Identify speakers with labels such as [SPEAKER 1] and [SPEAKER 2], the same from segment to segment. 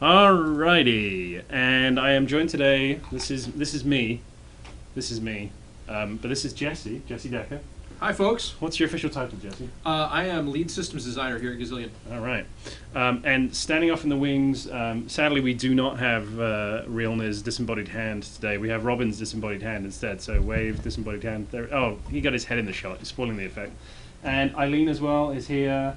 [SPEAKER 1] Alrighty, and I am joined today. This is me, but this is Jesse Decker.
[SPEAKER 2] Hi, folks.
[SPEAKER 1] What's your official title, Jesse?
[SPEAKER 2] I am lead systems designer here at Gazillion.
[SPEAKER 1] All right, and standing off in the wings. Sadly, we do not have Realner's disembodied hand today. We have Robin's disembodied hand instead. So wave disembodied hand. There. Oh, he got his head in the shot. He's spoiling the effect. And Eileen as well is here.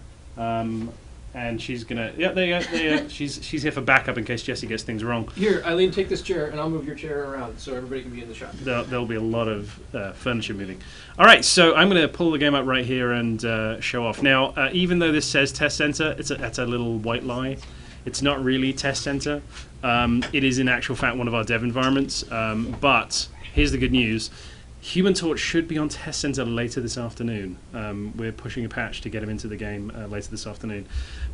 [SPEAKER 1] And she's gonna. Yeah, there you go. There you go. She's here for backup in case Jesse gets things wrong.
[SPEAKER 2] Here, Eileen, take this chair, and I'll move your chair around so everybody can be in the shot.
[SPEAKER 1] There'll be a lot of furniture moving. All right, so I'm going to pull the game up right here and show off. Now, even though this says test center, that's a little white lie. It's not really test center. It is in actual fact one of our dev environments. But here's the good news. Human Torch should be on Test Center later this afternoon. We're pushing a patch to get him into the game later this afternoon.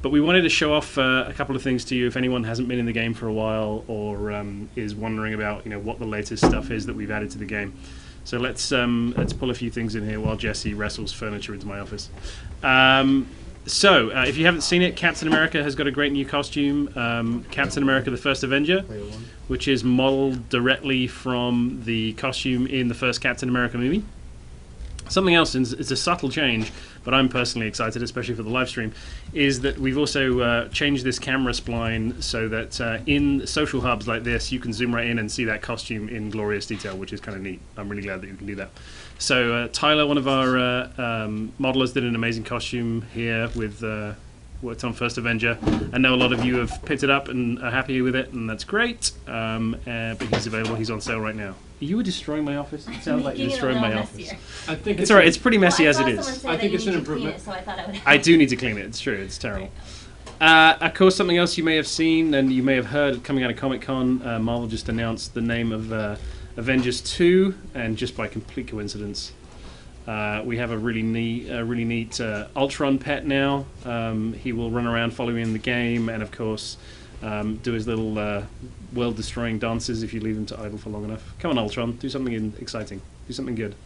[SPEAKER 1] But we wanted to show off a couple of things to you if anyone hasn't been in the game for a while or is wondering about what the latest stuff is that we've added to the game. So let's pull a few things in here while Jesse wrestles furniture into my office. So, if you haven't seen it, Captain America has got a great new costume. Captain America the First Avenger, which is modeled directly from the costume in the first Captain America movie. Something else, it's a subtle change, but I'm personally excited, especially for the live stream, is that we've also changed this camera spline so that in social hubs like this, you can zoom right in and see that costume in glorious detail, which is kind of neat. I'm really glad that you can do that. So Tyler, one of our modelers, did an amazing costume here with worked on First Avenger. I know a lot of you have picked it up and are happy with it, and that's great. But he's available. He's on sale right now. You were destroying my office? It sounds like you're destroying my office.
[SPEAKER 2] I think
[SPEAKER 1] it's alright. It's pretty messy as it is.
[SPEAKER 2] I think it's an improvement.
[SPEAKER 3] It, so I thought I would.
[SPEAKER 1] I do need to clean it. It's true. It's terrible. Of course, something else you may have seen and you may have heard coming out of Comic-Con, Marvel just announced the name of Avengers 2, and just by complete coincidence, we have a really neat Ultron pet now. He will run around following in the game, and of course, do his little world-destroying dances if you leave him to idle for long enough. Come on, Ultron, do something exciting. Do something good.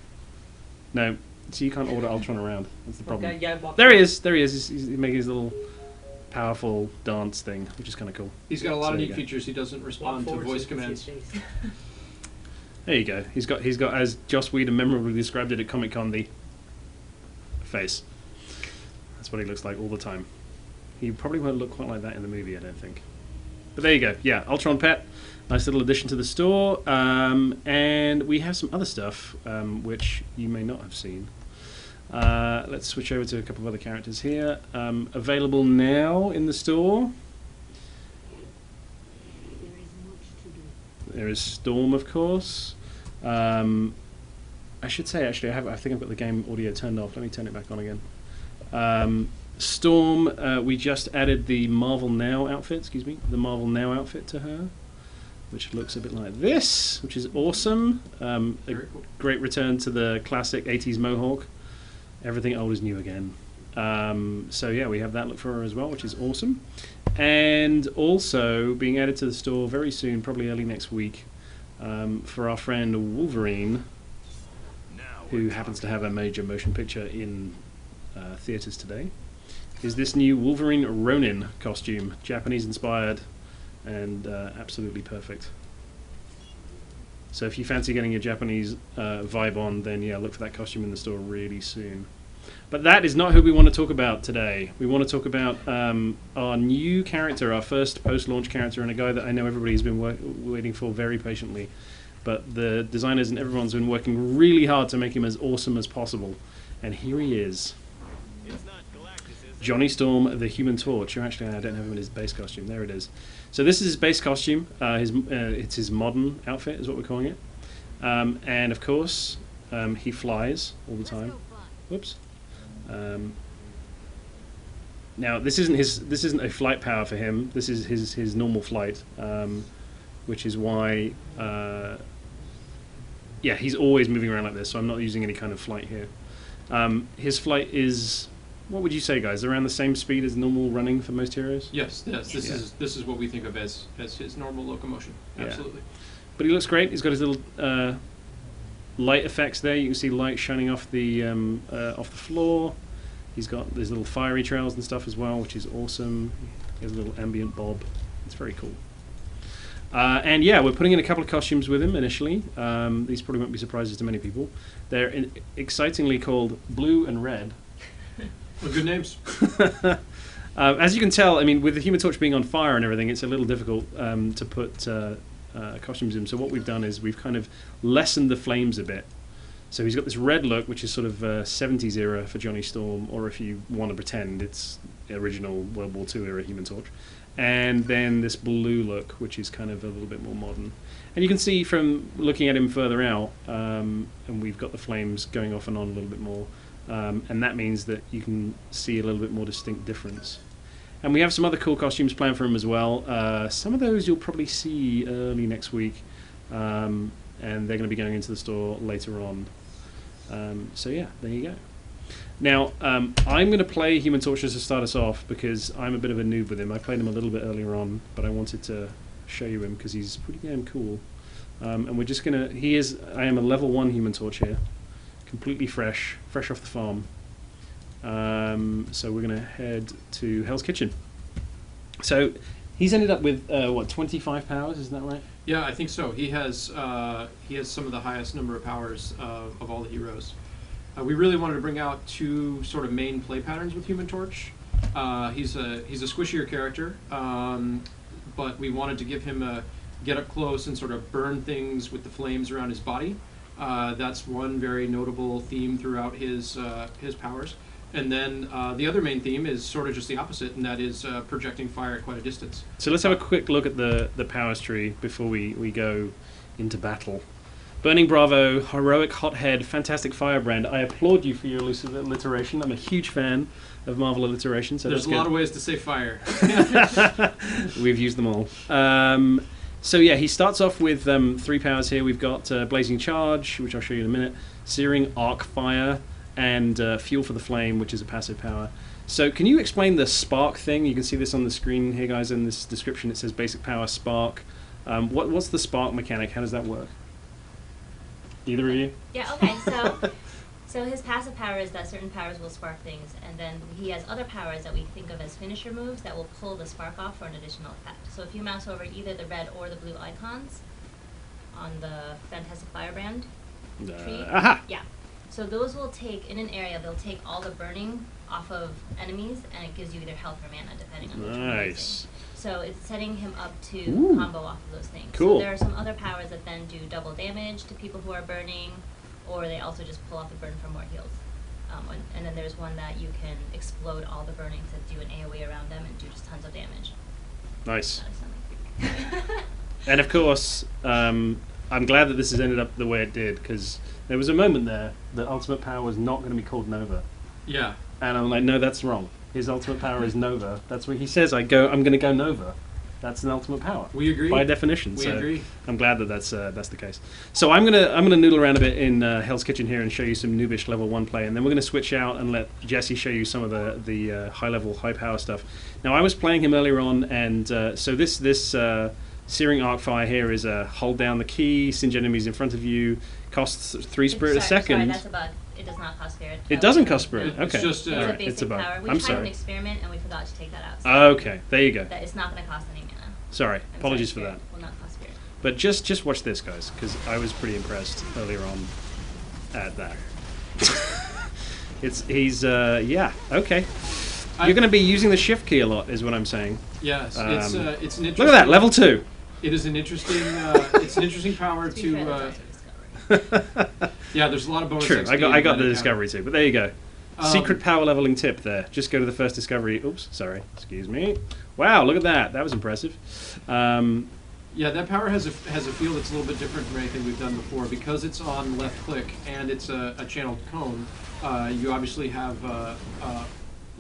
[SPEAKER 1] No, so you can't order Ultron around. That's the problem.
[SPEAKER 2] Okay, yeah,
[SPEAKER 1] There he is. There he is. He's making his little powerful dance thing, which is kind of cool.
[SPEAKER 2] He's got a lot of neat features. He doesn't respond to voice commands.
[SPEAKER 1] There you go. He's got as Joss Whedon memorably described it at Comic-Con, the face. That's what he looks like all the time. He probably won't look quite like that in the movie, I don't think. But there you go. Yeah, Ultron pet. Nice little addition to the store. And we have some other stuff, which you may not have seen. Let's switch over to a couple of other characters here. Available now in the store. There is Storm, of course. I should say, actually, I think I've got the game audio turned off. Let me turn it back on again. Storm, we just added the Marvel Now outfit, the Marvel Now outfit to her, which looks a bit like this, which is awesome. A great return to the classic 80s mohawk. Everything old is new again. So yeah, we have that look for her as well, which is awesome. And also being added to the store very soon, probably early next week, for our friend Wolverine, who happens to have a major motion picture in theaters today, is this new Wolverine Ronin costume, Japanese inspired and absolutely perfect. So if you fancy getting your Japanese vibe on, then yeah, look for that costume in the store really soon. But that is not who we want to talk about today. We want to talk about our new character, our first post-launch character, and a guy that I know everybody's been waiting for very patiently. But the designers and everyone's been working really hard to make him as awesome as possible. And here he is. Johnny Storm, the Human Torch. Actually, I don't have him in his base costume. There it is. So this is his base costume. It's his modern outfit, is what we're calling it. And of course, he flies all the time. Whoops. Now this isn't a flight power for him. This is his normal flight, which is why yeah, he's always moving around like this. So I'm not using any kind of flight here. His flight is, what would you say, guys? Around the same speed as normal running for most heroes?
[SPEAKER 2] Yes. This is what we think of as his normal locomotion. Absolutely.
[SPEAKER 1] Yeah. But he looks great. He's got his little light effects there. You can see light shining off the floor. He's got these little fiery trails and stuff as well, which is awesome. He has a little ambient bob. It's very cool. And yeah, we're putting in a couple of costumes with him initially. These probably won't be surprises to many people. They're excitingly called Blue and Red.
[SPEAKER 2] Well, good names.
[SPEAKER 1] As you can tell, I mean, with the Human Torch being on fire and everything, it's a little difficult to put costumes in. So what we've done is we've kind of lessened the flames a bit. So he's got this red look, which is sort of 70s era for Johnny Storm, or if you want to pretend it's original World War II era Human Torch. And then this blue look, which is kind of a little bit more modern. And you can see from looking at him further out, and we've got the flames going off and on a little bit more, and that means that you can see a little bit more distinct difference. And we have some other cool costumes planned for him as well. Some of those you'll probably see early next week, and they're going to be going into the store later on. So yeah, there you go. Now, I'm going to play Human Torch to start us off because I'm a bit of a noob with him. I played him a little bit earlier on, but I wanted to show you him because he's pretty damn cool. And we're just going to... I am a level 1 Human Torch here. Completely fresh off the farm. So we're going to head to Hell's Kitchen. So he's ended up with, 25 powers, isn't that right?
[SPEAKER 2] Yeah, I think so. He has some of the highest number of powers of all the heroes. We really wanted to bring out two sort of main play patterns with Human Torch. He's a squishier character, but we wanted to give him a get up close and sort of burn things with the flames around his body. That's one very notable theme throughout his powers. And then the other main theme is sort of just the opposite, and that is projecting fire at quite a distance.
[SPEAKER 1] So let's have a quick look at the powers tree before we go into battle. Burning Bravo, Heroic Hothead, Fantastic Firebrand. I applaud you for your alliteration. I'm a huge fan of Marvel alliteration. So
[SPEAKER 2] there's a lot of ways to say fire.
[SPEAKER 1] We've used them all. So yeah, he starts off with 3 powers here. We've got Blazing Charge, which I'll show you in a minute, Searing Arc Fire, and Fuel for the Flame, which is a passive power. So can you explain the spark thing? You can see this on the screen here, guys. In this description, it says basic power spark. What's the spark mechanic? How does that work? Either of you?
[SPEAKER 3] Yeah, okay, so his passive power is that certain powers will spark things, and then he has other powers that we think of as finisher moves that will pull the spark off for an additional effect. So if you mouse over either the red or the blue icons on the Fantastic Firebrand tree, yeah. So those will take, in an area, they'll take all the burning off of enemies, and it gives you either health or mana, depending on which one you're using. So it's setting him up to combo off of those things.
[SPEAKER 1] Cool.
[SPEAKER 3] So there are some other powers that then do double damage to people who are burning, or they also just pull off the burn for more heals. And then there's one that you can explode all the burning to do an AoE around them and do just tons of damage.
[SPEAKER 1] Nice. And of course, I'm glad that this has ended up the way it did, because there was a moment there that ultimate power was not going to be called Nova.
[SPEAKER 2] Yeah.
[SPEAKER 1] And I'm like, no, that's wrong. His ultimate power is Nova. That's what he says. I'm going to go Nova. That's an ultimate power.
[SPEAKER 2] We agree.
[SPEAKER 1] By definition.
[SPEAKER 2] We agree.
[SPEAKER 1] I'm glad that that's the case. So I'm gonna noodle around a bit in Hell's Kitchen here and show you some noobish level 1 play, and then we're gonna switch out and let Jesse show you some of the high level, high power stuff. Now I was playing him earlier on, and so this Searing Arc Fire here is a hold down the key, singe enemies in front of you, costs 3 spirit a second.
[SPEAKER 3] Sorry, that's a bug. It does not cost spirit.
[SPEAKER 1] It doesn't cost spirit. Okay.
[SPEAKER 2] It's just
[SPEAKER 3] it's a basic
[SPEAKER 1] it's a bug.
[SPEAKER 3] power. We
[SPEAKER 1] I'm
[SPEAKER 3] tried
[SPEAKER 1] sorry.
[SPEAKER 3] an experiment and we forgot to take that out. So
[SPEAKER 1] Okay, there you go.
[SPEAKER 3] that it's not going to cost any mana.
[SPEAKER 1] Sorry,
[SPEAKER 3] I'm
[SPEAKER 1] apologies for
[SPEAKER 3] sorry,
[SPEAKER 1] that.
[SPEAKER 3] spirit will not cost spirit.
[SPEAKER 1] But just watch this, guys, because I was pretty impressed earlier on at that. Yeah, okay. You're going to be using the shift key a lot, is what I'm saying.
[SPEAKER 2] Yes, it's an interesting.
[SPEAKER 1] Look at that, level 2.
[SPEAKER 2] It is an interesting. It's an interesting power
[SPEAKER 3] To be fair,
[SPEAKER 2] to.
[SPEAKER 3] that's also discovery.
[SPEAKER 2] Yeah, there's a lot of bonus.
[SPEAKER 1] True,
[SPEAKER 2] XP
[SPEAKER 1] I got
[SPEAKER 2] in
[SPEAKER 1] the
[SPEAKER 2] that
[SPEAKER 1] discovery too, but there you go.
[SPEAKER 2] account.
[SPEAKER 1] Secret power leveling tip there. Just go to the first discovery. Oops, sorry, excuse me. Wow, look at that. That was impressive.
[SPEAKER 2] Yeah, that power has a feel that's a little bit different from anything we've done before because it's on left click and it's a channeled cone. You obviously have,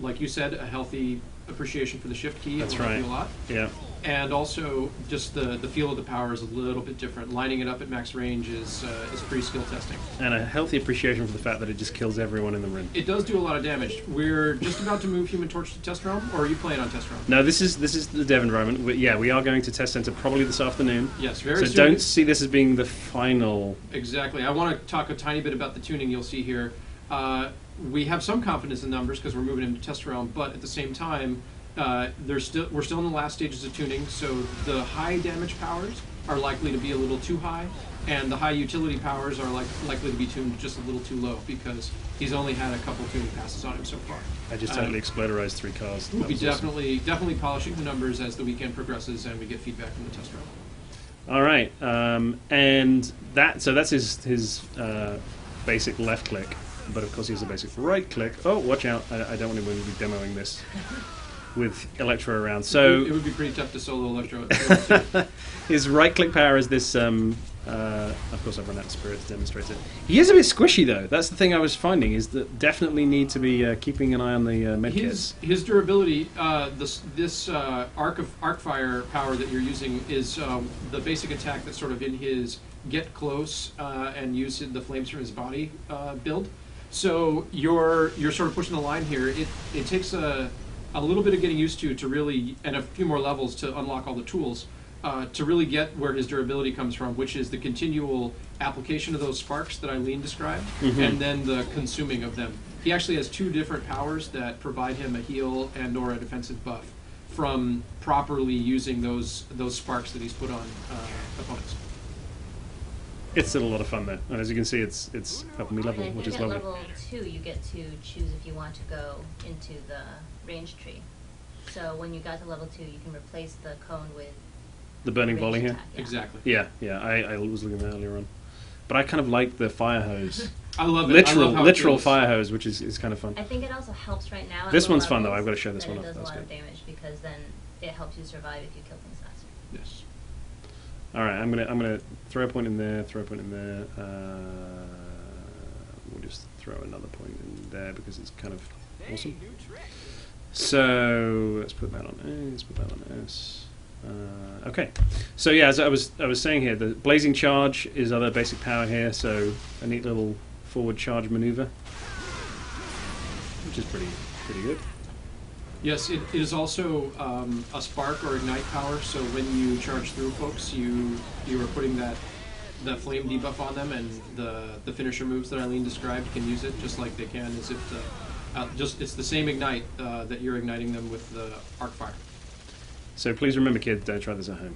[SPEAKER 2] like you said, a healthy appreciation for the shift key.
[SPEAKER 1] That's
[SPEAKER 2] It will help
[SPEAKER 1] right.
[SPEAKER 2] you a lot.
[SPEAKER 1] Yeah.
[SPEAKER 2] And also, just the feel of the power is a little bit different. Lining it up at max range is free skill testing.
[SPEAKER 1] And a healthy appreciation for the fact that it just kills everyone in the room.
[SPEAKER 2] It does do a lot of damage. We're just about to move Human Torch to Test Realm, or are you playing on Test Realm?
[SPEAKER 1] No, this is the dev environment. We are going to test center probably this afternoon.
[SPEAKER 2] Yes, very
[SPEAKER 1] So
[SPEAKER 2] soon.
[SPEAKER 1] don't see this as being the final.
[SPEAKER 2] Exactly. I want to talk a tiny bit about the tuning you'll see here. We have some confidence in numbers because we're moving into Test Realm, but at the same time, we're still in the last stages of tuning, so the high damage powers are likely to be a little too high, and the high utility powers are likely to be tuned just a little too low because he's only had a couple tuning passes on him so far.
[SPEAKER 1] I just totally exploderized 3 cars.
[SPEAKER 2] We'll be definitely polishing the numbers as the weekend progresses and we get feedback from the test run.
[SPEAKER 1] All right, and that's his basic left click, but of course he has a basic right click. Oh, watch out! I don't want to be demoing this with Electro around. So
[SPEAKER 2] it would be pretty tough to solo Electro.
[SPEAKER 1] his right click power is this. Of course, I've run out of spirit to demonstrate it. He is a bit squishy though. That's the thing I was finding is that definitely need to be keeping an eye on the med kits.
[SPEAKER 2] His durability, this arc fire power that you're using is the basic attack that's sort of in his get close and use the flames from his body build. So you're sort of pushing the line here. It takes a little bit of getting used to really, and a few more levels to unlock all the tools. To really get where his durability comes from, which is the continual application of those sparks that Eileen described, and then the consuming of them. He actually has 2 different powers that provide him a heal and or a defensive buff from properly using those sparks that he's put on opponents.
[SPEAKER 1] It's still a lot of fun though, and as you can see, it's helping me level,
[SPEAKER 3] And
[SPEAKER 1] which is
[SPEAKER 3] at
[SPEAKER 1] lovely.
[SPEAKER 3] level 2, you get to choose if you want to go into the range tree. So when you got to level 2, you can replace the cone with
[SPEAKER 1] The burning volley here.
[SPEAKER 3] attack, yeah.
[SPEAKER 2] Exactly.
[SPEAKER 1] Yeah. I was looking at that earlier on, but I kind of like the fire hose.
[SPEAKER 2] I love it. I love how it
[SPEAKER 1] Literal
[SPEAKER 2] feels.
[SPEAKER 1] fire hose, which is kind of fun.
[SPEAKER 3] I think it also helps right now. at
[SPEAKER 1] This
[SPEAKER 3] low
[SPEAKER 1] one's fun, though.
[SPEAKER 3] levels
[SPEAKER 1] I've got to show this
[SPEAKER 3] that
[SPEAKER 1] one
[SPEAKER 3] it
[SPEAKER 1] off.
[SPEAKER 3] does
[SPEAKER 1] That's
[SPEAKER 3] a lot of
[SPEAKER 1] good.
[SPEAKER 3] damage because then it helps you survive if you kill things faster.
[SPEAKER 2] Yes.
[SPEAKER 1] All right, I'm gonna throw a point in there. Throw a point in there. We'll just throw another point in there because it's kind of awesome. So let's put that on A. Let's put that on S. Okay, so yeah, as I was saying here, the blazing charge is other basic power here. So a neat little forward charge maneuver, which is pretty good.
[SPEAKER 2] Yes, it is also a spark or ignite power. So when you charge through folks, you are putting that flame debuff on them, and the finisher moves that Eileen described can use it just like they can as if it's the same ignite that you're igniting them with the arc fire.
[SPEAKER 1] So please remember, kids, don't try this at home.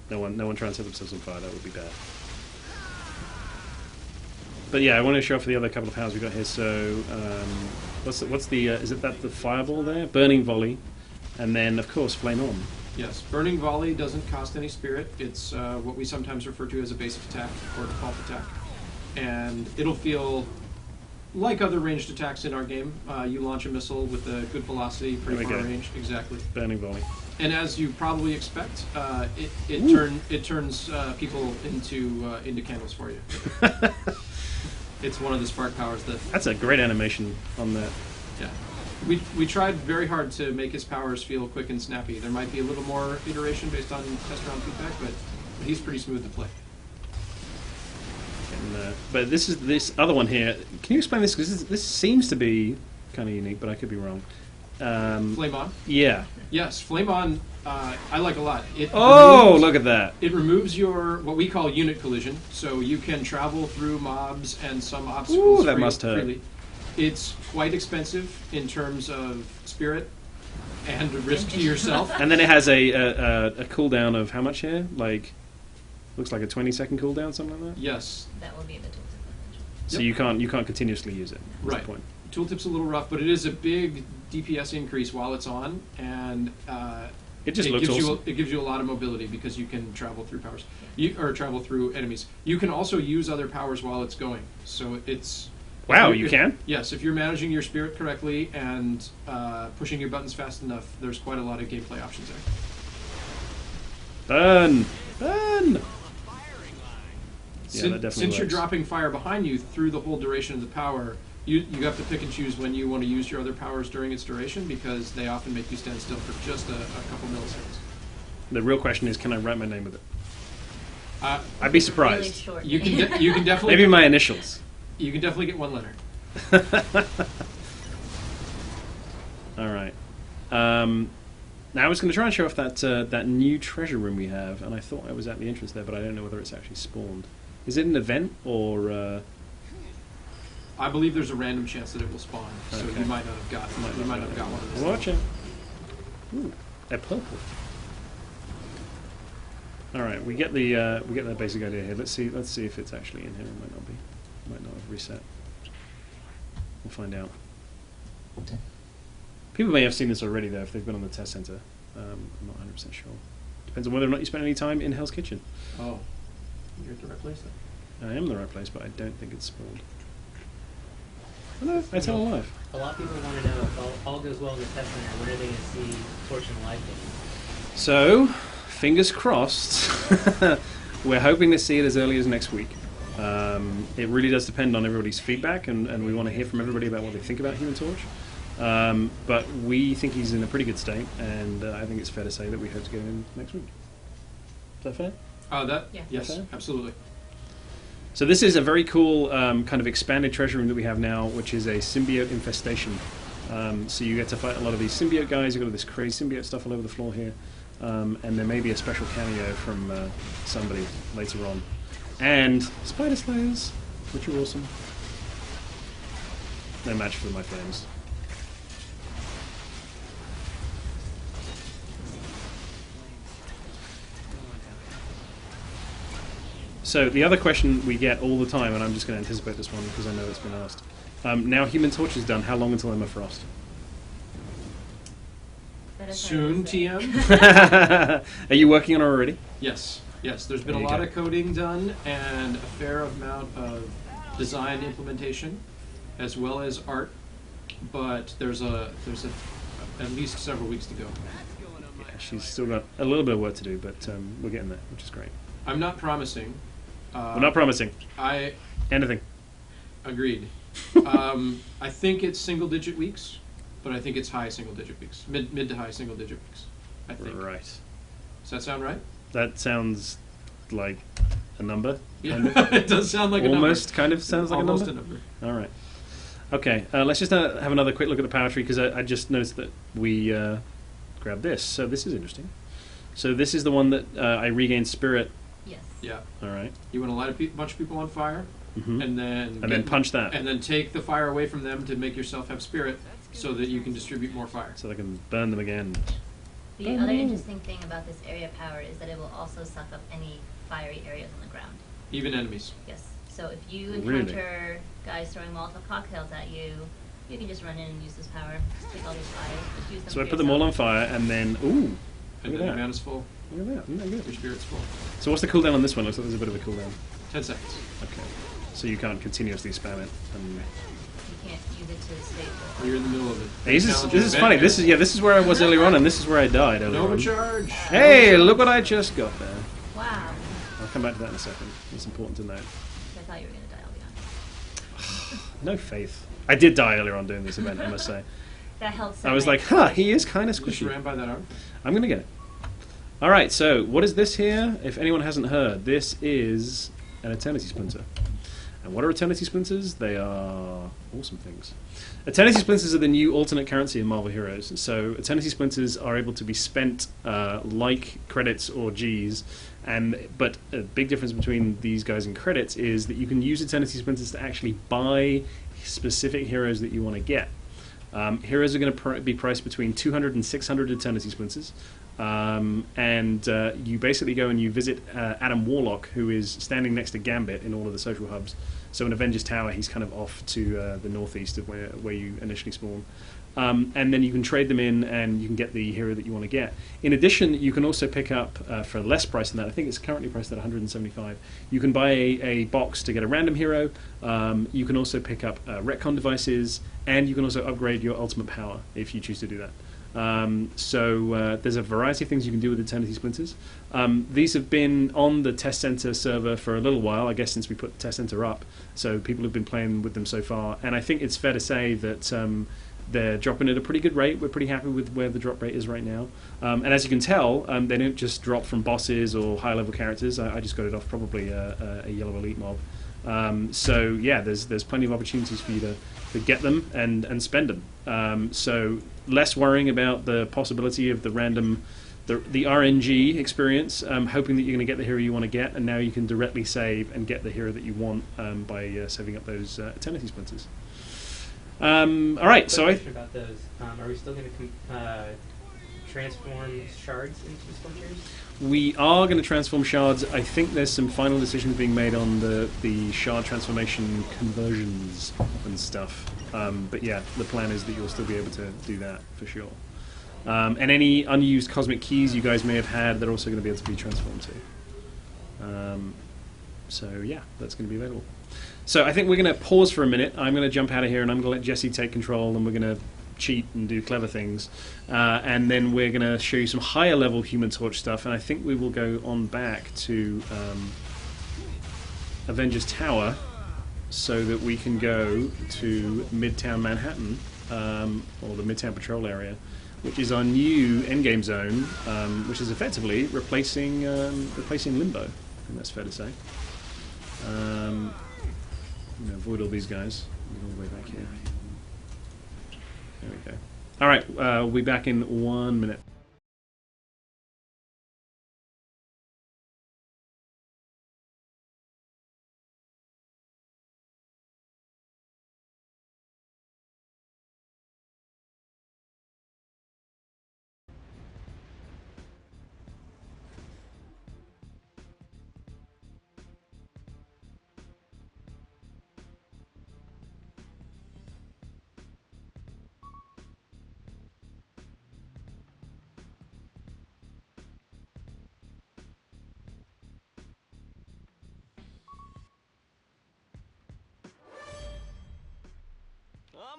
[SPEAKER 1] No one try and set themselves on fire. That would be bad. But yeah, I want to show off the other couple of powers we got here. So what's the is it that the fireball there? Burning volley, and then of course flame on.
[SPEAKER 2] Yes, burning volley doesn't cost any spirit. It's what we sometimes refer to as a basic attack or default attack, and it'll feel like other ranged attacks in our game. You launch a missile with a good velocity, pretty far range. Exactly.
[SPEAKER 1] Burning volley.
[SPEAKER 2] And as you probably expect, it turns people into candles for you. It's one of the spark powers
[SPEAKER 1] That's a great animation on that.
[SPEAKER 2] Yeah. We tried very hard to make his powers feel quick and snappy. There might be a little more iteration based on test round feedback, but he's pretty smooth to play.
[SPEAKER 1] And, but this other one here. Can you explain this? Because this seems to be kind of unique, but I could be wrong.
[SPEAKER 2] Flame on?
[SPEAKER 1] Yeah.
[SPEAKER 2] Yes, flame on. I like a lot.
[SPEAKER 1] Look at that!
[SPEAKER 2] It removes your what we call unit collision, so you can travel through mobs and some obstacles.
[SPEAKER 1] Ooh, that must hurt.
[SPEAKER 2] Freely. It's quite expensive in terms of spirit and risk to yourself.
[SPEAKER 1] And then it has a cooldown of how much here? Like, looks like a 20-second cooldown, something like that.
[SPEAKER 2] Yes.
[SPEAKER 3] That will be the tooltip.
[SPEAKER 1] So
[SPEAKER 2] Yep.
[SPEAKER 1] you can't continuously use it. That's
[SPEAKER 2] Right.
[SPEAKER 1] the point.
[SPEAKER 2] Tooltip's a little rough, but it is a big DPS increase while it's on, and
[SPEAKER 1] It just looks awesome.
[SPEAKER 2] it gives you a lot of mobility because you can travel through powers, or travel through enemies. You can also use other powers while it's going, so it's.
[SPEAKER 1] Wow, you can?
[SPEAKER 2] Yes, if you're managing your spirit correctly and pushing your buttons fast enough, there's quite a lot of gameplay options there.
[SPEAKER 1] Burn! Burn! Yeah, that definitely
[SPEAKER 2] Since you're
[SPEAKER 1] works.
[SPEAKER 2] dropping fire behind you through the whole duration of the power, you have to pick and choose when you want to use your other powers during its duration because they often make you stand still for just a couple milliseconds.
[SPEAKER 1] The real question is, can I write my name with it? I'd be
[SPEAKER 3] Really
[SPEAKER 1] surprised.
[SPEAKER 3] short.
[SPEAKER 2] You can definitely
[SPEAKER 1] Maybe my initials.
[SPEAKER 2] You can definitely get one letter.
[SPEAKER 1] All right. Now I was going to try and show off that new treasure room we have, and I thought I was at the entrance there, but I don't know whether it's actually spawned. Is it an event or?
[SPEAKER 2] I believe there's a random chance that it will spawn, so
[SPEAKER 1] Okay.
[SPEAKER 2] you might not have got one of those.
[SPEAKER 1] Watch it. Ooh, they're purple. All right, we get the basic idea here. Let's see if it's actually in here. It might not be. Might not have reset. We'll find out. People may have seen this already though if they've been on the test center. I'm not 100% sure. Depends on whether or not you spend any time in Hell's Kitchen.
[SPEAKER 2] Oh, you're at the right place then.
[SPEAKER 1] I am in the right place, but I don't think it's spawned. Oh, no, I tell a lie.
[SPEAKER 4] A lot of people want to know if all goes well in the test center, when are they going to see Torch and Light game?
[SPEAKER 1] So, fingers crossed. We're hoping to see it as early as next week. It really does depend on everybody's feedback, and we want to hear from everybody about what they think about Human Torch. But we think he's in a pretty good state, and I think it's fair to say that we hope to get him next week. Is that fair?
[SPEAKER 3] Yeah.
[SPEAKER 2] Yes,
[SPEAKER 1] Okay.
[SPEAKER 2] absolutely.
[SPEAKER 1] So this is a very cool kind of expanded treasure room that we have now, which is a symbiote infestation. So you get to fight a lot of these symbiote guys. You've got all this crazy symbiote stuff all over the floor here. And there may be a special cameo from somebody later on. And Spider Slayers, which are awesome. No match for my flames. So the other question we get all the time, and I'm just going to anticipate this one because I know it's been asked. Now Human Torch is done, how long until Emma Frost?
[SPEAKER 3] That is
[SPEAKER 2] Soon,
[SPEAKER 3] hard to say.
[SPEAKER 2] TM.
[SPEAKER 1] Are you working on it already?
[SPEAKER 2] Yes, yes. There's been
[SPEAKER 1] There
[SPEAKER 2] a
[SPEAKER 1] you
[SPEAKER 2] lot
[SPEAKER 1] go.
[SPEAKER 2] of coding done and a fair amount of design implementation, as well as art. But there's at least several weeks to go.
[SPEAKER 1] Yeah, she's still got a little bit of work to do, but we're getting there, which is great.
[SPEAKER 2] I'm not promising.
[SPEAKER 1] We're not promising
[SPEAKER 2] I
[SPEAKER 1] anything.
[SPEAKER 2] agreed. I think it's single-digit weeks, but I think it's high single-digit weeks, mid to high single-digit weeks. I think.
[SPEAKER 1] Right.
[SPEAKER 2] Does that sound right?
[SPEAKER 1] That sounds like a number.
[SPEAKER 2] Yeah,
[SPEAKER 1] Kind of.
[SPEAKER 2] it does sound like
[SPEAKER 1] Almost
[SPEAKER 2] a
[SPEAKER 1] kind of sounds like
[SPEAKER 2] Almost
[SPEAKER 1] a number. All right. Okay, let's just have another quick look at the power tree because I just noticed that we grabbed this. So this is interesting. So this is the one that I regained spirit.
[SPEAKER 3] Yes.
[SPEAKER 2] Yeah.
[SPEAKER 1] All right.
[SPEAKER 2] You want to light a bunch of people on fire,
[SPEAKER 1] Mhm.
[SPEAKER 2] and then
[SPEAKER 1] And then punch that.
[SPEAKER 2] and then take the fire away from them to make yourself have spirit, so that you can distribute more fire.
[SPEAKER 1] So they can burn them again.
[SPEAKER 3] The other interesting thing about this area power is that it will also suck up any fiery areas on the ground.
[SPEAKER 2] Even enemies.
[SPEAKER 3] Yes. So if you
[SPEAKER 1] Really?
[SPEAKER 3] encounter guys throwing Molotov cocktails at you, you can just run in and use this power. Just take all these fires. Just use them
[SPEAKER 1] So I
[SPEAKER 3] for
[SPEAKER 1] put them all on
[SPEAKER 3] yourself.
[SPEAKER 1] fire and then ooh,
[SPEAKER 2] And
[SPEAKER 1] look
[SPEAKER 2] then
[SPEAKER 1] at
[SPEAKER 2] your
[SPEAKER 1] that.
[SPEAKER 2] mana's full,
[SPEAKER 1] Look at that. Isn't that
[SPEAKER 2] your
[SPEAKER 1] good?
[SPEAKER 2] spirit's full.
[SPEAKER 1] So what's the cooldown on this one? Looks like there's a bit of a cooldown.
[SPEAKER 2] 10 seconds.
[SPEAKER 1] Okay. So you can't continuously spam it. And
[SPEAKER 3] You can't use it to stay full.
[SPEAKER 2] You're in the middle of it.
[SPEAKER 1] Hey, this
[SPEAKER 2] Challenge
[SPEAKER 1] is
[SPEAKER 2] event
[SPEAKER 1] funny.
[SPEAKER 2] here.
[SPEAKER 1] This is where I was earlier on, and this is where I died earlier
[SPEAKER 2] Nova
[SPEAKER 1] on.
[SPEAKER 2] charge.
[SPEAKER 1] Hey, look what I just got there.
[SPEAKER 3] Wow.
[SPEAKER 1] I'll come back to that in a second. It's important to note.
[SPEAKER 3] I thought you were going to die, I'll be honest.
[SPEAKER 1] No faith. I did die earlier on doing this event, I must say.
[SPEAKER 3] That helps.
[SPEAKER 1] I was like, he is kind of
[SPEAKER 2] Just
[SPEAKER 1] squishy.
[SPEAKER 2] ran by that arm.
[SPEAKER 1] I'm going to get it. All right, so what is this here? If anyone hasn't heard, this is an Eternity Splinter. And what are Eternity Splinters? They are awesome things. Eternity Splinters are the new alternate currency in Marvel Heroes. So Eternity Splinters are able to be spent like credits or Gs, but a big difference between these guys and credits is that you can use Eternity Splinters to actually buy specific heroes that you want to get. Heroes are going to be priced between 200 and 600 Eternity Splinters. You basically go and you visit Adam Warlock, who is standing next to Gambit in all of the social hubs. So in Avengers Tower, he's kind of off to the northeast of where you initially spawn. And then you can trade them in and you can get the hero that you want to get. In addition, you can also pick up, for less price than that, I think it's currently priced at 175, you can buy a box to get a random hero. You can also pick up retcon devices, and you can also upgrade your ultimate power if you choose to do that. There's a variety of things you can do with Eternity Splinters. These have been on the test center server for a little while, I guess, since we put the test center up. So people have been playing with them so far, and I think it's fair to say that they're dropping at a pretty good rate. We're pretty happy with where the drop rate is right now. And as you can tell, they don't just drop from bosses or high-level characters. I just got it off probably a yellow elite mob. There's plenty of opportunities for you to get them and spend them. So less worrying about the possibility of the random, the RNG experience, hoping that you're going to get the hero you want to get, and now you can directly save and get the hero that you want by saving up those Eternity Splinters. All right, so
[SPEAKER 4] Quick question about those. Are we still going to transform shards into scorchers?
[SPEAKER 1] We are going to transform shards. I think there's some final decisions being made on the shard transformation conversions and stuff. But yeah, the plan is that you'll still be able to do that for sure. And any unused cosmic keys you guys may have had, they're also going to be able to be transformed to. So yeah, that's going to be available. So I think we're going to pause for a minute. I'm going to jump out of here and I'm going to let Jesse take control, and we're going to cheat and do clever things. And then we're going to show you some higher level Human Torch stuff, and I think we will go on back to Avengers Tower so that we can go to Midtown Manhattan, or the Midtown Patrol area, which is our new endgame zone, which is effectively replacing Limbo. I think that's fair to say. Avoid all these guys. Get all the way back here. There we go. All right, we'll be back in 1 minute.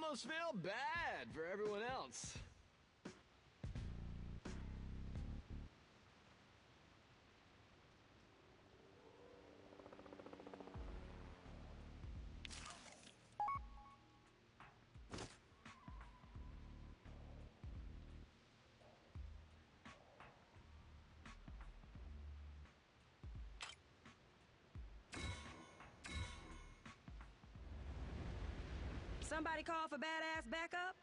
[SPEAKER 5] Almost feel bad for everyone else.
[SPEAKER 6] Somebody call for badass backup?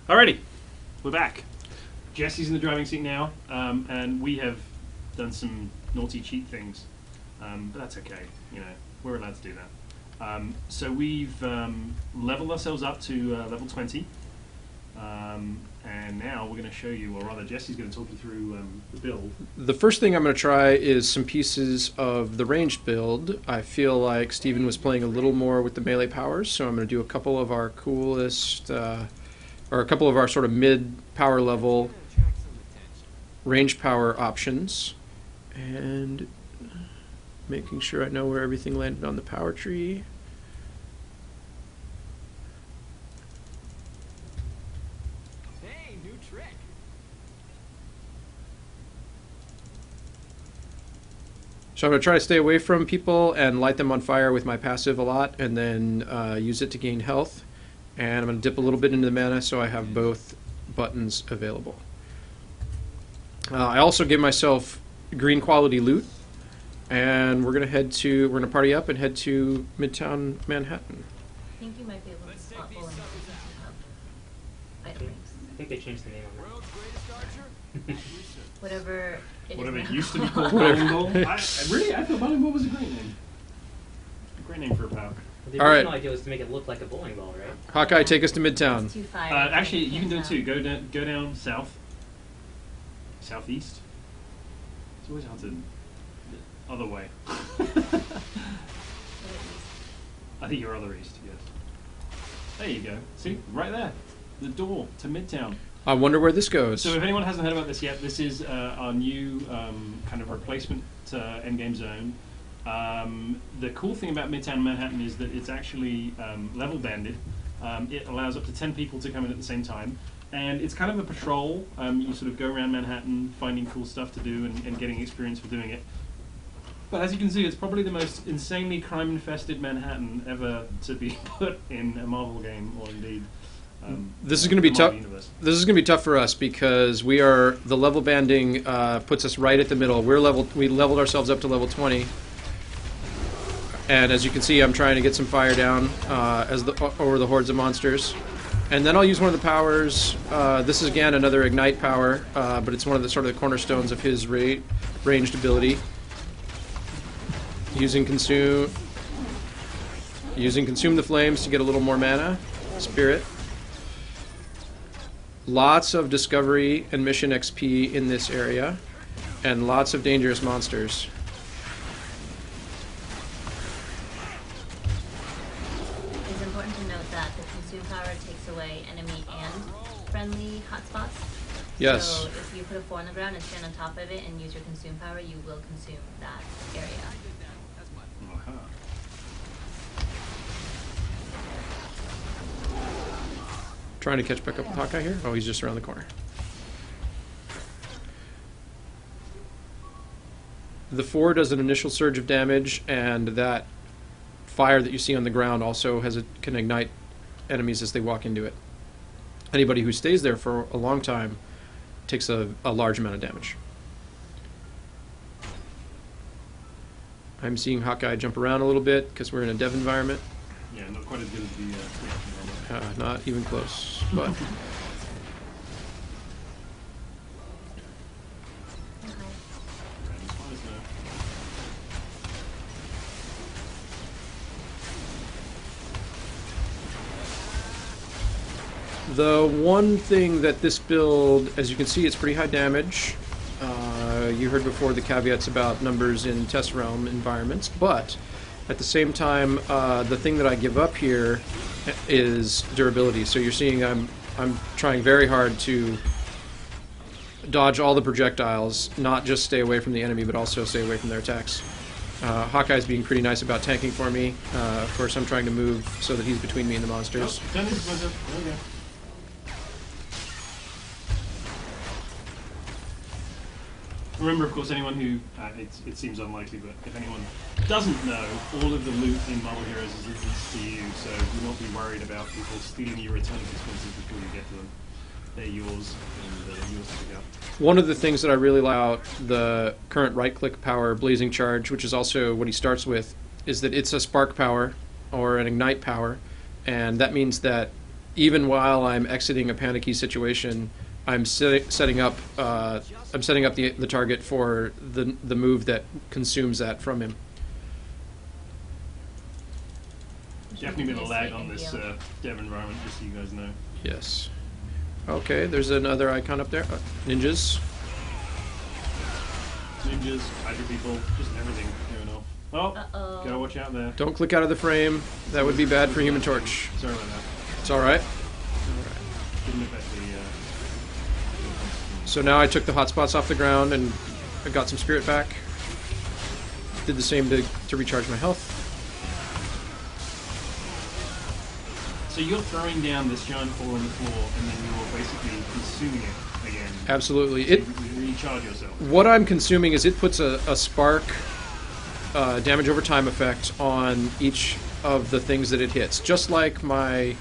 [SPEAKER 1] Alrighty, we're back. Jesse's in the driving seat now, and we have done some naughty cheat things, but that's okay. We're allowed to do that. So we've leveled ourselves up to level 20, and now we're going to show you, or rather, Jesse's going to talk you through the build.
[SPEAKER 2] The first thing I'm going to try is some pieces of the ranged build. I feel like Steven was playing a little more with the melee powers, so I'm going to do a couple of our coolest, or a couple of our sort of mid-power level range power options, and making sure I know where everything landed on the power tree.
[SPEAKER 5] Hey, new trick.
[SPEAKER 2] So I'm going to try to stay away from people and light them on fire with my passive a lot, and then use it to gain health. And I'm going to dip a little bit into the mana so I have both buttons available. I also give myself green quality loot, and we're going to party up and head to Midtown Manhattan.
[SPEAKER 3] I think you might be able to spot bowling item rings.
[SPEAKER 4] I think they changed the name on that.
[SPEAKER 5] World's greatest archer.
[SPEAKER 3] Whatever it
[SPEAKER 1] Whatever
[SPEAKER 3] is
[SPEAKER 1] it
[SPEAKER 3] now.
[SPEAKER 1] used to be called Bowling Ball. I thought Bowling Ball was a great name. A great name for a power.
[SPEAKER 4] The
[SPEAKER 2] All right.
[SPEAKER 4] original idea was to make it look like a bowling ball, right?
[SPEAKER 2] Hawkeye, take us to Midtown.
[SPEAKER 3] It's too fire.
[SPEAKER 1] Actually, you can do it too. Go down south, southeast. It's always hard to the other way. I think you're other east. Yes. There you go. See, right there, the door to Midtown.
[SPEAKER 2] I wonder where this goes.
[SPEAKER 1] So if anyone hasn't heard about this yet, this is our new kind of replacement endgame zone. The cool thing about Midtown Manhattan is that it's actually level banded. It allows up to 10 people to come in at the same time. And it's kind of a patrol. You sort of go around Manhattan finding cool stuff to do and getting experience for doing it. But as you can see, it's probably the most insanely crime-infested Manhattan ever to be put in a Marvel game, or indeed
[SPEAKER 7] this is going to be tough.
[SPEAKER 1] Universe.
[SPEAKER 7] This is going to be tough for us because the level banding puts us right at the middle. We leveled ourselves up to level 20, and as you can see, I'm trying to get some fire down over the hordes of monsters. And then I'll use one of the powers. This is again another ignite power, but it's one of the sort of the cornerstones of his ranged ability. Using consume the flames to get a little more mana, spirit. Lots of discovery and mission XP in this area, and lots of dangerous monsters.
[SPEAKER 3] It's important to note that the consume power takes away enemy and friendly hotspots.
[SPEAKER 7] Yes.
[SPEAKER 3] So if you put a 4 on the ground and stand on top of it and use your consume power, you will consume that area.
[SPEAKER 7] Trying to catch back up with Hawkeye here. Oh, he's just around the corner. The 4 does an initial surge of damage, and that fire that you see on the ground also can ignite enemies as they walk into it. Anybody who stays there for a long time takes a large amount of damage. I'm seeing Hawkeye jump around a little bit because we're in a dev environment.
[SPEAKER 1] Yeah, not quite as good as the environment.
[SPEAKER 7] Not even close, but... The one thing that this build, as you can see, it's pretty high damage. You heard before the caveats about numbers in test realm environments, but at the same time, the thing that I give up here is durability. So you're seeing I'm trying very hard to dodge all the projectiles, not just stay away from the enemy, but also stay away from their attacks. Hawkeye's being pretty nice about tanking for me. Of course, I'm trying to move so that he's between me and the monsters.
[SPEAKER 1] Oh, there we go. Remember, of course, anyone who, it seems unlikely, but if anyone doesn't know, all of the loot in Marvel Heroes is linked to you, so do not be worried about people stealing your returning expenses before you get to them. They're yours, and yours to pick up.
[SPEAKER 7] One of the things that I really like about the current right-click power, Blazing Charge, which is also what he starts with, is that it's a spark power, or an ignite power, and that means that even while I'm exiting a panicky situation, I'm setting up the target for the move that consumes that from him.
[SPEAKER 1] Definitely been a lag on this dev environment, just so you guys know.
[SPEAKER 7] Yes. Okay, there's another icon up there. Ninjas.
[SPEAKER 1] Ninjas, Hydra people, just everything going off. Oh, gotta watch out there.
[SPEAKER 7] Don't click out of the frame. That would be bad for Human Torch.
[SPEAKER 1] Sorry about that.
[SPEAKER 7] It's alright.
[SPEAKER 1] Didn't affect the...
[SPEAKER 7] So now I took the hotspots off the ground and I got some spirit back. Did the same to recharge my health.
[SPEAKER 1] So you're throwing down this giant ball on the floor and then you're basically consuming it again.
[SPEAKER 7] Absolutely.
[SPEAKER 1] So you recharge yourself.
[SPEAKER 7] What I'm consuming is it puts a spark damage over time effect on each of the things that it hits. Just like my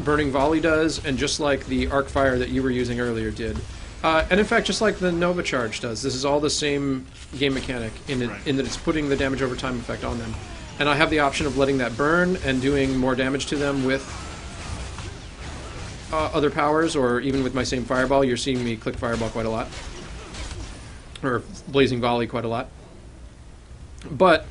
[SPEAKER 7] Burning Volley does, and just like the Arc Fire that you were using earlier did. And in fact, just like the Nova Charge does. This is all the same game mechanic in that it's putting the damage over time effect on them. And I have the option of letting that burn and doing more damage to them with other powers, or even with my same Fireball. You're seeing me click Fireball quite a lot. Or Blazing Volley quite a lot. But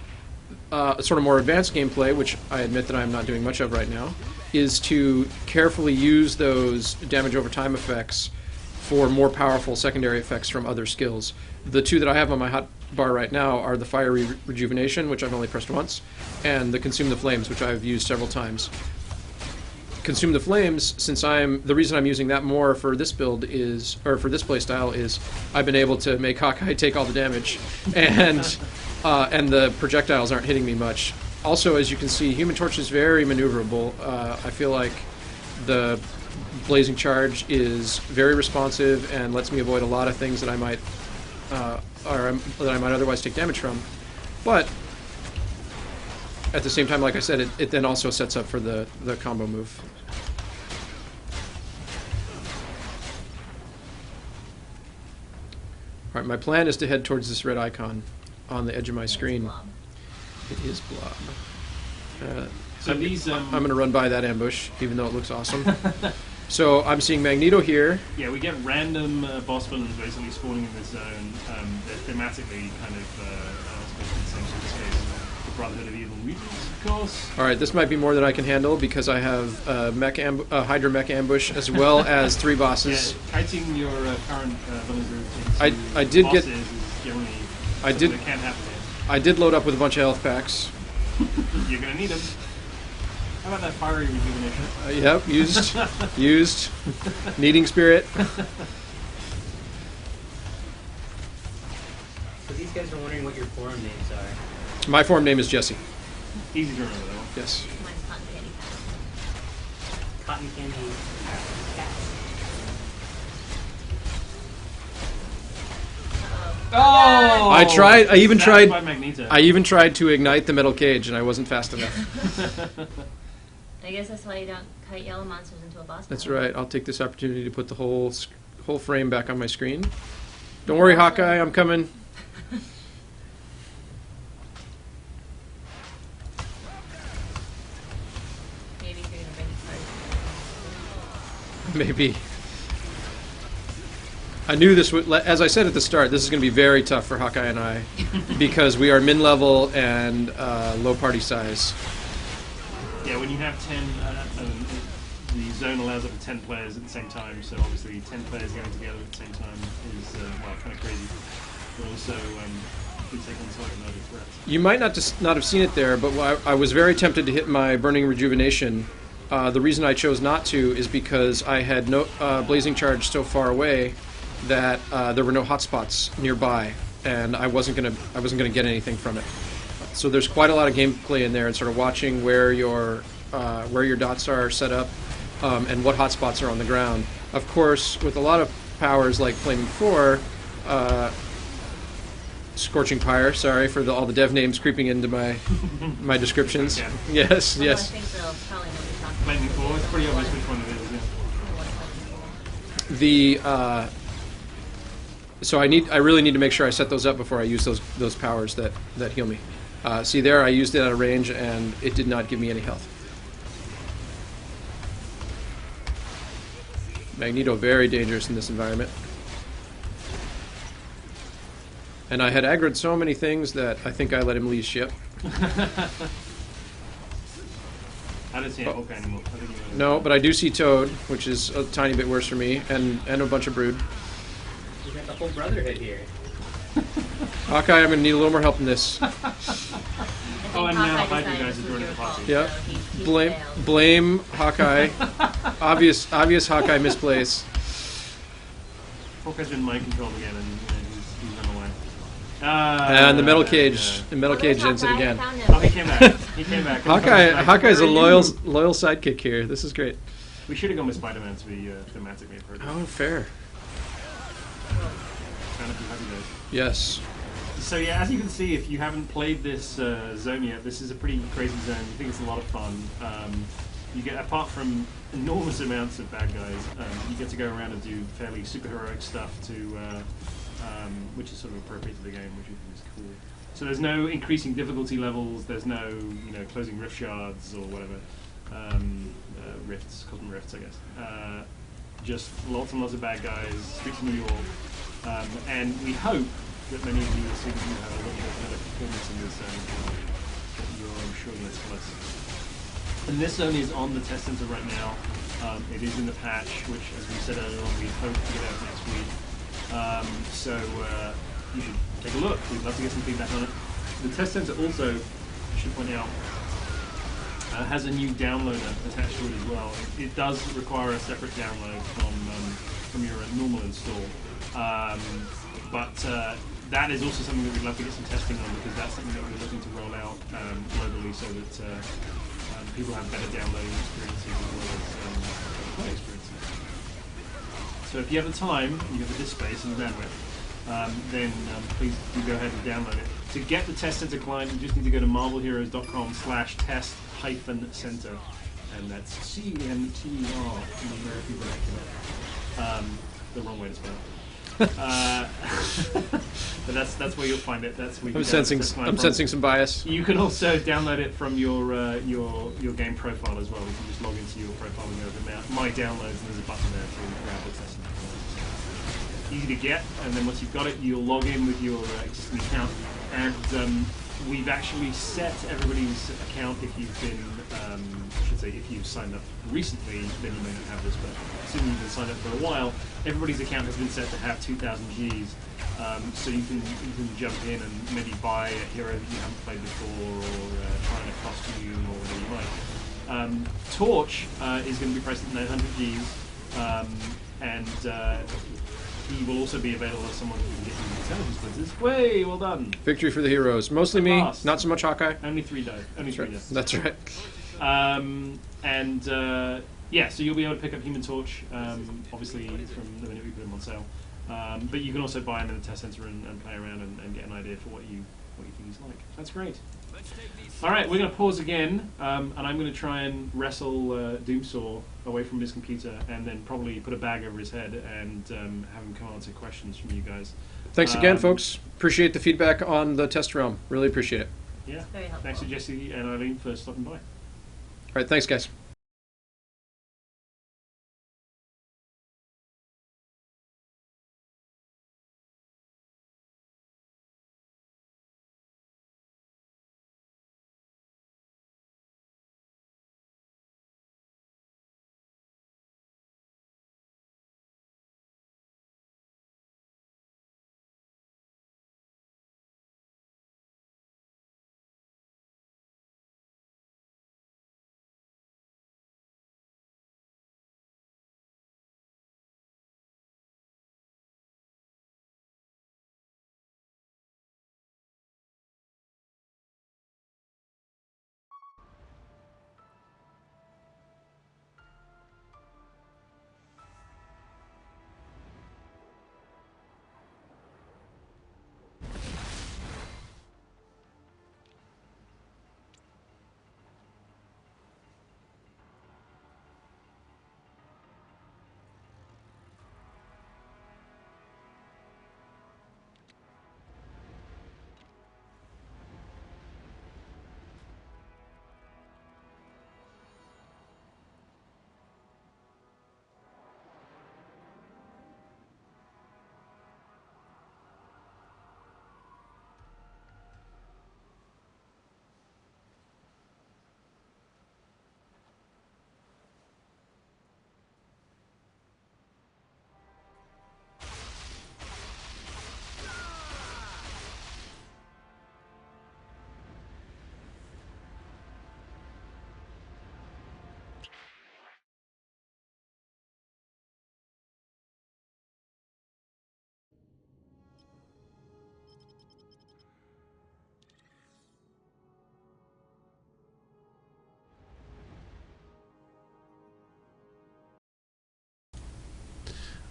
[SPEAKER 7] sort of more advanced gameplay, which I admit that I'm not doing much of right now, is to carefully use those damage over time effects for more powerful secondary effects from other skills. The two that I have on my hotbar right now are the Fire Rejuvenation, which I've only pressed once, and the Consume the Flames, which I've used several times. Consume the Flames, the reason I'm using that more for this build is, or for this playstyle, is I've been able to make Hawkeye take all the damage, and and the projectiles aren't hitting me much. Also, as you can see, Human Torch is very maneuverable. I feel like the Blazing Charge is very responsive and lets me avoid a lot of things that I might otherwise take damage from. But at the same time, like I said, it then also sets up for the combo move. All right, my plan is to head towards this red icon on the edge of my screen. It is Blob.
[SPEAKER 1] So these,
[SPEAKER 7] I'm going to run by that ambush, even though it looks awesome. So I'm seeing Magneto here.
[SPEAKER 1] yeah, we get random boss villains basically spawning in this zone. They're thematically kind of supposed to be the same sort of case. The Brotherhood of Evil Mutants, of course.
[SPEAKER 7] All right, this might be more than I can handle because I have Hydra mech ambush as well as 3 bosses.
[SPEAKER 1] Yeah, kiting your current villain group into
[SPEAKER 7] I did
[SPEAKER 1] bosses
[SPEAKER 7] get-
[SPEAKER 1] is generally
[SPEAKER 7] I
[SPEAKER 1] something
[SPEAKER 7] did-
[SPEAKER 1] that can happen here.
[SPEAKER 7] I did load up with a bunch of health packs.
[SPEAKER 1] You're gonna need them. How about that fiery rejuvenation?
[SPEAKER 7] Yep, used. Needing spirit.
[SPEAKER 4] So these guys are wondering what your forum names are.
[SPEAKER 7] My form name is Jesse.
[SPEAKER 1] Easy to remember though.
[SPEAKER 7] Yes.
[SPEAKER 3] Mine's cotton candy cat.
[SPEAKER 4] Cotton candy cats.
[SPEAKER 1] Oh!
[SPEAKER 7] I tried. I even
[SPEAKER 1] Zapped by
[SPEAKER 7] tried.
[SPEAKER 1] Magneto.
[SPEAKER 7] I even tried to ignite the metal cage, and I wasn't fast enough.
[SPEAKER 3] I guess that's why you don't kite yellow monsters into a boss.
[SPEAKER 7] That's
[SPEAKER 3] battle.
[SPEAKER 7] right. I'll take this opportunity to put the whole frame back on my screen. Don't worry, Hawkeye. I'm coming.
[SPEAKER 3] Maybe if you're gonna bring it
[SPEAKER 7] Maybe. I knew this would, as I said at the start, this is going to be very tough for Hawkeye and I because we are min-level and low party size.
[SPEAKER 1] Yeah, when you have 10, the zone allows up to 10 players at the same time, so obviously 10 players going together at the same time is, well, kind of crazy. But also, we take on slightly larger threats.
[SPEAKER 7] You might not have seen it there, but I was very tempted to hit my Burning Rejuvenation. The reason I chose not to is because I had no Blazing Charge so far away that there were no hotspots nearby, and I wasn't gonna get anything from it. So there's quite a lot of gameplay in there, and sort of watching where your dots are set up, and what hotspots are on the ground. Of course, with a lot of powers like Flaming 4, Scorching Pyre. Sorry for all the dev names creeping into my descriptions.
[SPEAKER 1] Okay.
[SPEAKER 7] Yes,
[SPEAKER 3] Although
[SPEAKER 7] yes.
[SPEAKER 3] I think they'll probably know what you're talking
[SPEAKER 1] Flaming
[SPEAKER 3] about.
[SPEAKER 1] 4, it's pretty obvious which one it is, yeah.
[SPEAKER 7] So I really need to make sure I set those up before I use those powers that heal me. See there, I used it out of range and it did not give me any health. Magneto very dangerous in this environment. And I had aggroed so many things that I think I let him leave ship.
[SPEAKER 1] I don't see a Hawkeye anymore. I think you
[SPEAKER 7] No, but I do see Toad, which is a tiny bit worse for me, and a bunch of Brood.
[SPEAKER 4] You got the whole Brotherhood here.
[SPEAKER 7] Hawkeye, I'm going to need a little more help in this.
[SPEAKER 3] I think
[SPEAKER 1] Oh, and now
[SPEAKER 3] Hawkeye
[SPEAKER 1] Hydra
[SPEAKER 3] decided
[SPEAKER 1] guys
[SPEAKER 3] this
[SPEAKER 1] are
[SPEAKER 3] was
[SPEAKER 1] joining
[SPEAKER 3] your
[SPEAKER 1] the party.
[SPEAKER 3] fault,
[SPEAKER 7] Yeah.
[SPEAKER 3] so he failed.
[SPEAKER 7] Blame Hawkeye. Obvious Hawkeye misplays.
[SPEAKER 1] Hawkeye's been mind controlled again, and he's run away.
[SPEAKER 7] And the metal cage,
[SPEAKER 1] yeah.
[SPEAKER 7] the metal
[SPEAKER 3] Oh, there's
[SPEAKER 7] cage ends it
[SPEAKER 3] Hawkeye. I
[SPEAKER 7] again.
[SPEAKER 3] found him.
[SPEAKER 1] Oh, he came back. He came back.
[SPEAKER 7] Hawkeye's a
[SPEAKER 1] Where are
[SPEAKER 7] loyal
[SPEAKER 1] you?
[SPEAKER 7] sidekick here. This is great.
[SPEAKER 1] We should have gone with Spider-Man to be thematically appropriate.
[SPEAKER 7] Oh, fair.
[SPEAKER 1] Kind of happy days.
[SPEAKER 7] Yes.
[SPEAKER 1] So yeah, as you can see, if you haven't played this zone yet, this is a pretty crazy zone. I think it's a lot of fun. You get, apart from enormous amounts of bad guys, you get to go around and do fairly superheroic stuff which is sort of appropriate to the game, which I think is cool. So there's no increasing difficulty levels. There's no closing rift shards or whatever. Rifts, cosmic rifts, I guess. Just lots and lots of bad guys, streets of New York, and we hope that many of you will see that you have a little bit better performance in this zone that you're, I'm sure, less close. And this zone is on the test center right now. It is in the patch, which, as we said earlier on, we hope to get out next week. So you should take a look. We'd love to get some feedback on it. The test center also, I should point out, has a new downloader attached to it as well. It does require a separate download from your normal install. But that is also something that we'd love to get some testing on, because that's something that we're looking to roll out globally, so that people have better downloading experiences as well as play experiences. So if you have the time, and you have the disk space and the bandwidth, then please do go ahead and download it. To get the Test Center client, you just need to go to marvelheroes.com/test-center, and that's CNTR. The wrong way to spell it. But that's where you'll find it. That's where you
[SPEAKER 7] I'm sensing some bias.
[SPEAKER 1] You can also download it from your game profile as well. You can just log into your profile and go to My Downloads, and there's a button there to grab the test. Easy to get, and then once you've got it, you'll log in with your existing account, and we've actually set everybody's account. If you've been, I should say, if you've signed up recently, then you may not have this, but assuming you've been signed up for a while, everybody's account has been set to have 2,000 Gs. So you can jump in and maybe buy a hero that you haven't played before, or try in a costume, or whatever you like. Torch is going to be priced at 900 Gs, and he will also be available as someone who can get you intelligence quizzes. Way, well done.
[SPEAKER 7] Victory for the heroes. Mostly me, not so much Hawkeye.
[SPEAKER 1] Only 3 dice. Only 3 dice.
[SPEAKER 7] That's right.
[SPEAKER 1] Yeah, so you'll be able to pick up Human Torch, obviously from the minute we put him on sale. But you can also buy him in the test center and play around and get an idea for what you think he's like. That's great. All right, we're going to pause again, and I'm going to try and wrestle Doomsaw away from his computer, and then probably put a bag over his head and have him come answer questions from you guys.
[SPEAKER 7] Thanks again, folks. Appreciate the feedback on the test realm. Really appreciate it.
[SPEAKER 1] Yeah.
[SPEAKER 3] Very helpful.
[SPEAKER 1] Thanks to Jesse and Eileen for stopping by.
[SPEAKER 7] All right, thanks, guys.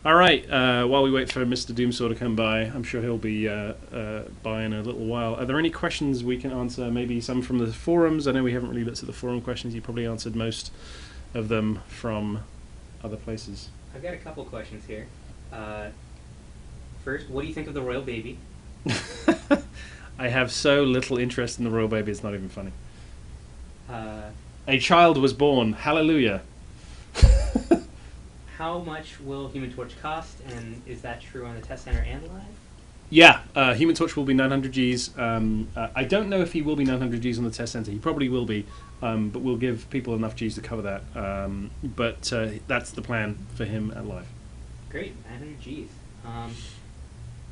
[SPEAKER 1] All right, while we wait for Mr. Doomsaw to come by, I'm sure he'll be by in a little while. Are there any questions we can answer? Maybe some from the forums? I know we haven't really looked at the forum questions. You probably answered most of them from other places.
[SPEAKER 4] I've got a couple questions here. First, what do you think of the royal baby?
[SPEAKER 1] I have so little interest in the royal baby, it's not even funny. A child was born. Hallelujah.
[SPEAKER 4] How much will Human Torch cost, and is that true on the test center and live?
[SPEAKER 1] Yeah, Human Torch will be 900 Gs. I don't know if he will be 900 Gs on the test center. He probably will be, but we'll give people enough Gs to cover that. But that's the plan for him at live.
[SPEAKER 4] Great, 900 Gs.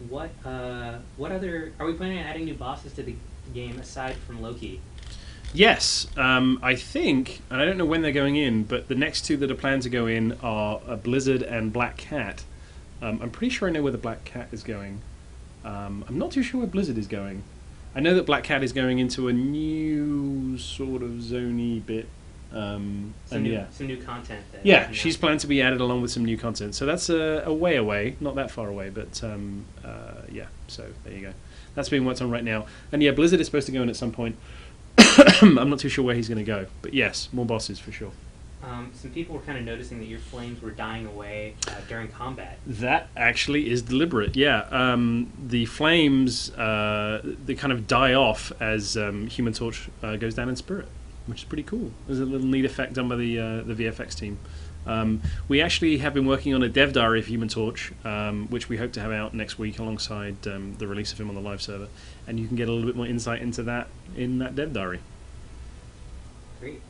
[SPEAKER 4] What other... Are we planning on adding new bosses to the game aside from Loki?
[SPEAKER 1] Yes, I think, and I don't know when they're going in, but the next two that are planned to go in are Blizzard and Black Cat. I'm pretty sure I know where the Black Cat is going. I'm not too sure where Blizzard is going. I know that Black Cat is going into a new sort of zony bit.
[SPEAKER 4] Some new content.
[SPEAKER 1] Yeah, she's planned to be added along with some new content. So that's a way away, not that far away, but yeah. So there you go. That's being worked on right now. And yeah, Blizzard is supposed to go in at some point. I'm not too sure where he's going to go, but yes, more bosses for sure.
[SPEAKER 4] Some people were kind of noticing that your flames were dying away during combat.
[SPEAKER 1] That actually is deliberate, yeah. The flames, they kind of die off as Human Torch goes down in spirit, which is pretty cool. There's a little neat effect done by the VFX team. We actually have been working on a dev diary of Human Torch, which we hope to have out next week alongside the release of him on the live server. And you can get a little bit more insight into that in that dev diary.
[SPEAKER 4] Great.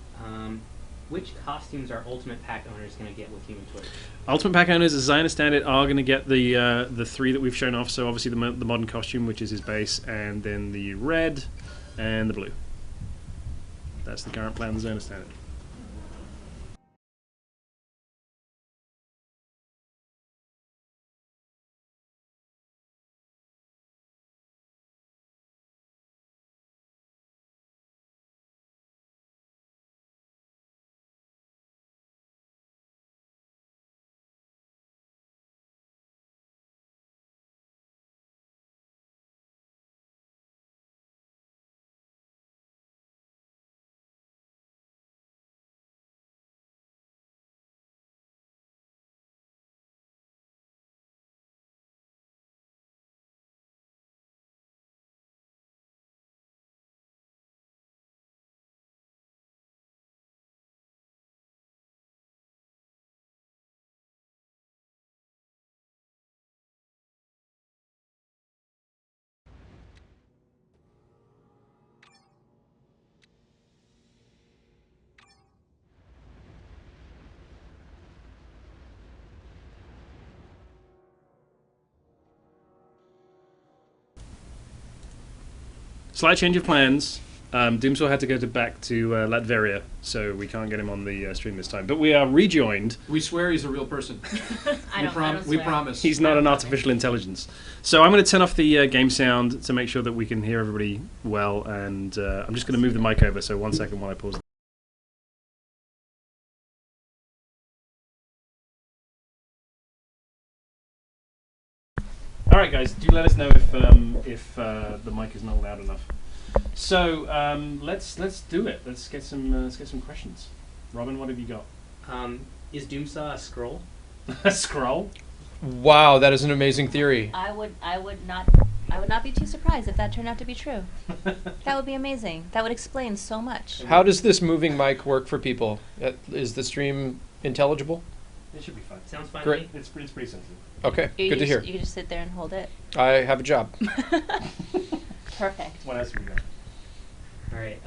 [SPEAKER 4] Which costumes are Ultimate Pack owners going to get with Human Torch?
[SPEAKER 1] Ultimate Pack owners, as I understand it, are going to get the three that we've shown off. So obviously the modern costume, which is his base, and then the red and the blue. That's the current plan, as I understand it. Slight change of plans. Doomsaw had to go back to Latveria, so we can't get him on the stream this time. But we are rejoined.
[SPEAKER 2] We swear he's a real person.
[SPEAKER 3] I don't
[SPEAKER 2] We
[SPEAKER 3] swear.
[SPEAKER 2] promise.
[SPEAKER 1] He's not an artificial intelligence. So I'm going to turn off the game sound to make sure that we can hear everybody well, and I'm just going to move the mic over, so 1 second while I pause. All right, guys, do let us know if the mic is not loud enough. So let's do it. Let's get some questions. Robin, what have you got?
[SPEAKER 4] Is Doomsaw a scroll?
[SPEAKER 1] A scroll?
[SPEAKER 7] Wow, that is an amazing theory.
[SPEAKER 3] I would not be too surprised if that turned out to be true. That would be amazing. That would explain so much.
[SPEAKER 7] How does this moving mic work for people? Is the stream intelligible?
[SPEAKER 1] It should be fine.
[SPEAKER 4] Sounds fine
[SPEAKER 7] Great.
[SPEAKER 4] to me.
[SPEAKER 1] It's pretty sensitive.
[SPEAKER 7] Okay,
[SPEAKER 3] You
[SPEAKER 7] good to hear.
[SPEAKER 3] You can just sit there and hold it.
[SPEAKER 7] I have a job.
[SPEAKER 3] Perfect.
[SPEAKER 1] What else have we got?
[SPEAKER 4] All right.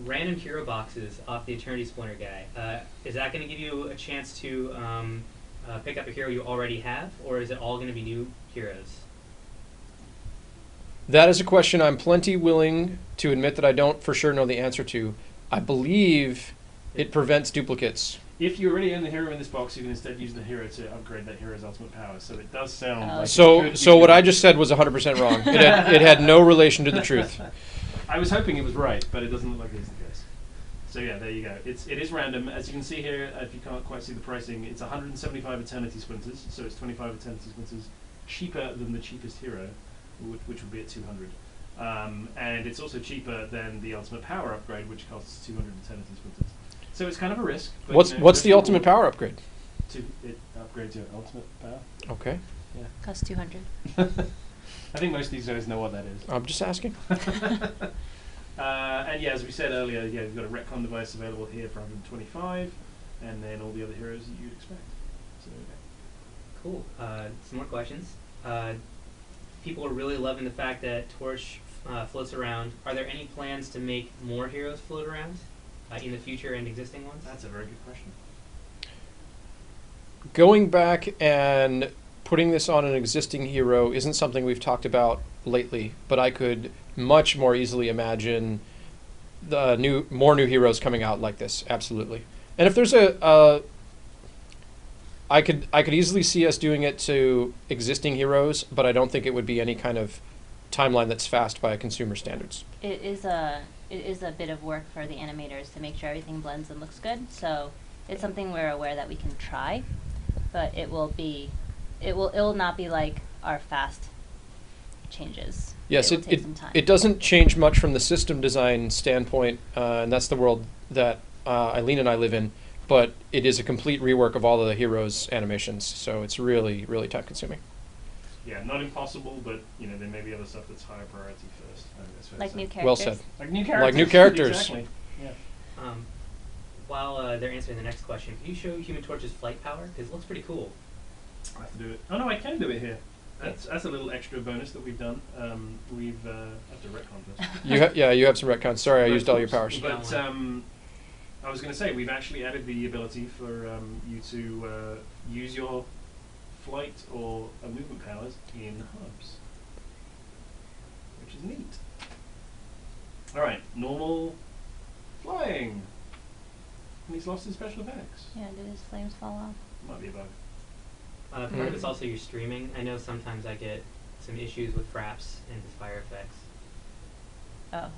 [SPEAKER 4] Random hero boxes off the Eternity Splinter guy. Is that going to give you a chance to pick up a hero you already have, or is it all going to be new heroes?
[SPEAKER 7] That is a question I'm plenty willing to admit that I don't for sure know the answer to. I believe it prevents duplicates.
[SPEAKER 1] If you already own the hero in this box, you can instead use the hero to upgrade that hero's ultimate power. So it does sound like
[SPEAKER 7] So what I just said was 100% wrong. It had no relation to the truth.
[SPEAKER 1] I was hoping it was right, but it doesn't look like it is the case. So yeah, there you go. It is random. As you can see here, if you can't quite see the pricing, it's 175 Eternity Splinters, so it's 25 Eternity Splinters cheaper than the cheapest hero, which would be at 200. And it's also cheaper than the ultimate power upgrade, which costs 200 Eternity Splinters. So it's kind of a risk. But
[SPEAKER 7] What's the ultimate power upgrade?
[SPEAKER 1] It upgrades your ultimate power.
[SPEAKER 7] Okay.
[SPEAKER 1] Yeah.
[SPEAKER 3] Costs 200.
[SPEAKER 1] I think most of these guys know what that is.
[SPEAKER 7] I'm just asking.
[SPEAKER 1] And yeah, as we said earlier, yeah, you've got a retcon device available here for 125, and then all the other heroes that you'd expect. So,
[SPEAKER 4] Cool. Some more questions. People are really loving the fact that Torch floats around. Are there any plans to make more heroes float around in the future and existing ones?
[SPEAKER 1] that's a very good question.
[SPEAKER 7] Going back and putting this on an existing hero isn't something we've talked about lately, but I could much more easily imagine more new heroes coming out like this. Absolutely. And if there's I could easily see us doing it to existing heroes, but I don't think it would be any kind of timeline that's fast by consumer standards.
[SPEAKER 3] It is a bit of work for the animators to make sure everything blends and looks good. So it's something we're aware that we can try, but it will not be like our fast changes.
[SPEAKER 7] Yes,
[SPEAKER 3] it will take some time.
[SPEAKER 7] it doesn't change much from the system design standpoint, and that's the world that Eileen and I live in, but it is a complete rework of all of the heroes' animations, so it's really, really time consuming.
[SPEAKER 1] Yeah, not impossible, but there may be other stuff that's higher priority first. That's fair to
[SPEAKER 3] Like
[SPEAKER 1] say.
[SPEAKER 3] new characters.
[SPEAKER 7] Well said.
[SPEAKER 1] Like new characters.
[SPEAKER 7] Like new characters.
[SPEAKER 1] Exactly. Yeah.
[SPEAKER 4] While they're answering the next question, can you show Human Torch's flight power? Because it looks pretty cool.
[SPEAKER 1] I have to do it. Oh no, I can do it here. That's a little extra bonus that we've done. We've have to retcon this.
[SPEAKER 7] You have some retcons. Sorry, I used all your powers.
[SPEAKER 1] But I was going to say we've actually added the ability for you to use your flight or movement powers in hubs, which is neat. All right, normal flying. And he's lost his special effects.
[SPEAKER 3] Yeah, did his flames fall off?
[SPEAKER 1] Might be a bug.
[SPEAKER 4] Part of it's also your streaming. I know sometimes I get some issues with fraps and his fire effects.
[SPEAKER 3] Oh.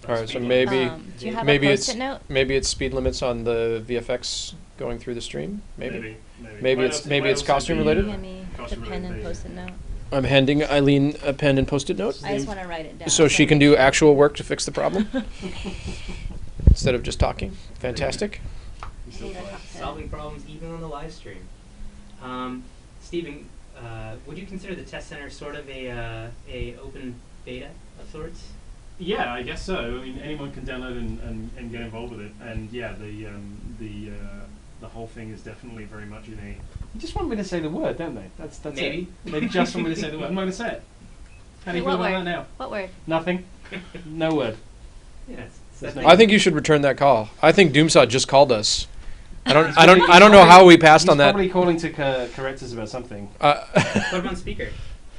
[SPEAKER 7] All right, so maybe
[SPEAKER 3] do you have
[SPEAKER 7] maybe
[SPEAKER 3] a
[SPEAKER 7] it's
[SPEAKER 3] Post-it note?
[SPEAKER 7] maybe it's speed limits on the VFX going through the stream. Maybe
[SPEAKER 1] Might
[SPEAKER 7] it's
[SPEAKER 1] also
[SPEAKER 7] costume
[SPEAKER 1] be,
[SPEAKER 7] related.
[SPEAKER 3] Hand me the
[SPEAKER 1] costume
[SPEAKER 3] pen and
[SPEAKER 1] related,
[SPEAKER 3] Post-it note.
[SPEAKER 7] I'm handing Eileen a pen and Post-it note,
[SPEAKER 3] I just want to write it down.
[SPEAKER 7] so she can do actual work to fix the problem instead of just talking. Fantastic.
[SPEAKER 4] Solving problems even on the live stream. Stephen, would you consider the test center sort of a open beta of sorts?
[SPEAKER 1] Yeah, I guess so. I mean, anyone can download and get involved with it, and yeah, the whole thing is definitely very much in a. You just want me to say the word, don't they? That's
[SPEAKER 4] Maybe.
[SPEAKER 1] it. They just want me to say the word. I'm not going to say it. How do you feel about that now?
[SPEAKER 3] What word?
[SPEAKER 1] Nothing. No word.
[SPEAKER 4] Yes.
[SPEAKER 1] There's
[SPEAKER 7] I think you should return that call. I think Doomsaw just called us. I don't know how we passed
[SPEAKER 1] He's
[SPEAKER 7] on that.
[SPEAKER 1] probably calling to correct us about something.
[SPEAKER 4] Put him on speaker.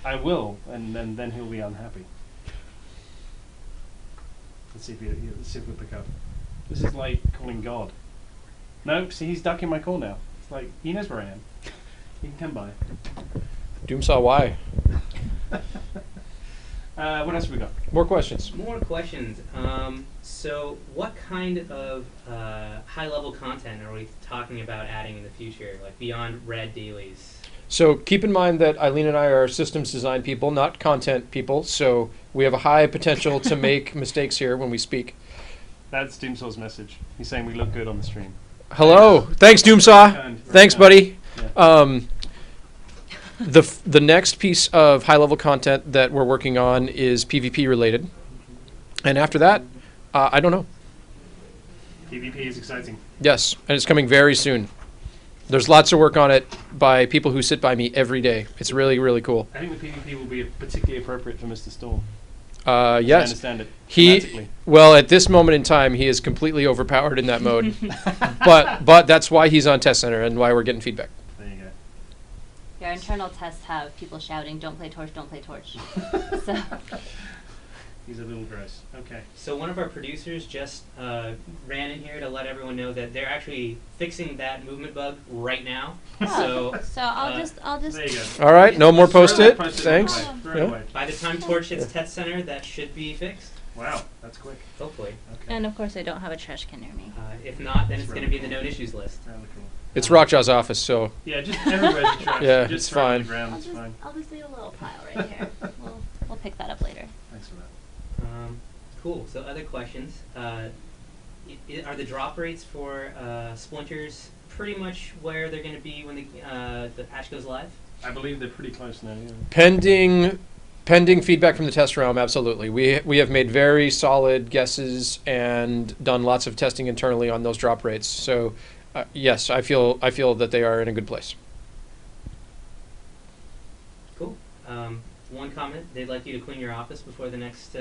[SPEAKER 1] I will, and then he'll be unhappy. Let's see if he'll pick up. This is like calling God. No, see, he's ducking my call now. It's like, he knows where I am. He can come by.
[SPEAKER 7] Doomsaw, why?
[SPEAKER 1] What else have we got?
[SPEAKER 7] More questions.
[SPEAKER 4] More questions. So what kind of high-level content are we talking about adding in the future, like beyond red dailies?
[SPEAKER 7] So keep in mind that Eileen and I are systems design people, not content people, so we have a high potential to make mistakes here when we speak.
[SPEAKER 1] That's Doomsaw's message. He's saying we look good on the stream.
[SPEAKER 7] Hello. Thanks, Doomsaw.
[SPEAKER 1] Very kind.
[SPEAKER 7] Thanks, buddy.
[SPEAKER 1] Yeah.
[SPEAKER 7] The next piece of high-level content that we're working on is PvP related. And after that, I don't know.
[SPEAKER 1] PvP is exciting.
[SPEAKER 7] Yes, and it's coming very soon. There's lots of work on it by people who sit by me every day. It's really, really cool.
[SPEAKER 1] I think the PvP will be particularly appropriate for Mr. Storm.
[SPEAKER 7] Yes.
[SPEAKER 1] I understand it. Thematically.
[SPEAKER 7] Well, at this moment in time, he is completely overpowered in that mode. but that's why he's on Test Center and why we're getting feedback.
[SPEAKER 1] There you go.
[SPEAKER 3] Our internal tests have people shouting, "Don't play Torch, don't play Torch." So.
[SPEAKER 1] He's a little gross. Okay.
[SPEAKER 4] So one of our producers just ran in here to let everyone know that they're actually fixing that movement bug right now.
[SPEAKER 3] Oh, so I'll just.
[SPEAKER 1] There you go.
[SPEAKER 7] All right, no more Post-it.
[SPEAKER 1] Post-it
[SPEAKER 7] Thanks.
[SPEAKER 1] away. Throw it
[SPEAKER 7] Yeah.
[SPEAKER 1] away.
[SPEAKER 4] By the time Torch hits Test Center, that should be fixed,
[SPEAKER 1] Wow, that's quick.
[SPEAKER 4] hopefully.
[SPEAKER 1] Okay.
[SPEAKER 3] And of course, I don't have a trash can near me.
[SPEAKER 4] If not, then it's going to be in the known issues list.
[SPEAKER 1] Rather cool.
[SPEAKER 7] It's Rockjaw's office, so
[SPEAKER 1] Yeah, just everywhere's a trash.
[SPEAKER 7] Yeah,
[SPEAKER 1] just
[SPEAKER 7] it's
[SPEAKER 1] throw it on
[SPEAKER 7] fine.
[SPEAKER 1] the ground, it's fine.
[SPEAKER 3] I'll just leave a little pile right here. We'll pick that up later.
[SPEAKER 1] Thanks for that.
[SPEAKER 4] Cool. So other questions. Are the drop rates for splinters pretty much where they're going to be when the patch goes live?
[SPEAKER 1] I believe they're pretty close now, yeah.
[SPEAKER 7] pending feedback from the test realm, absolutely. We have made very solid guesses and done lots of testing internally on those drop rates. So yes, I feel that they are in a good place.
[SPEAKER 4] Cool. One comment, they'd like you to clean your office before the next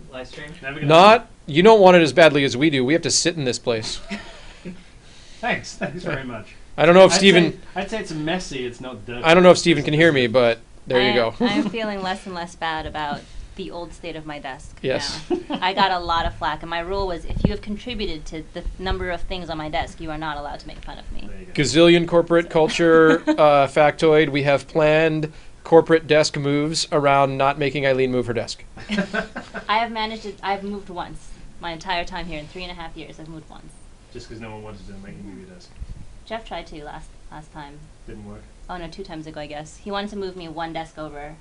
[SPEAKER 4] live stream.
[SPEAKER 7] You don't want it as badly as we do. We have to sit in this place.
[SPEAKER 1] Thanks very much.
[SPEAKER 7] I don't know if Stephen.
[SPEAKER 1] I'd say it's messy, it's not dirty.
[SPEAKER 7] I don't know if Stephen can hear me, but there you go.
[SPEAKER 3] I'm feeling less and less bad about the old state of my desk.
[SPEAKER 7] Yes.
[SPEAKER 3] Now. I got a lot of flack, and my rule was if you have contributed to the number of things on my desk, you are not allowed to make fun of me.
[SPEAKER 1] There you go.
[SPEAKER 7] Gazillion corporate culture factoid. We have planned corporate desk moves around not making Eileen move her desk.
[SPEAKER 3] I have managed it. I've moved once. My entire time here in 3.5 years, I've moved once.
[SPEAKER 1] Just because no one wanted to make you move your desk.
[SPEAKER 3] Jeff tried to last time.
[SPEAKER 1] Didn't work.
[SPEAKER 3] Oh no, 2 times ago, I guess. He wanted to move me 1 desk over,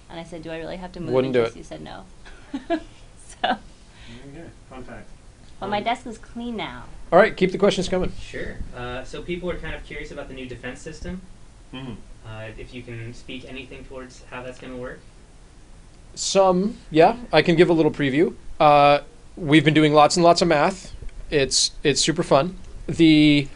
[SPEAKER 3] and I said, "Do I really have to move?"
[SPEAKER 7] Wouldn't
[SPEAKER 3] in
[SPEAKER 7] do
[SPEAKER 3] case
[SPEAKER 7] it.
[SPEAKER 3] You said no. So,
[SPEAKER 1] There you go. Fun fact.
[SPEAKER 3] but my desk is clean now.
[SPEAKER 7] All right, keep the questions coming.
[SPEAKER 4] Sure. So people are kind of curious about the new defense system.
[SPEAKER 1] Mm-hmm.
[SPEAKER 4] If you can speak anything towards how that's going to work.
[SPEAKER 7] Yeah, I can give a little preview. We've been doing lots and lots of math. It's super fun. If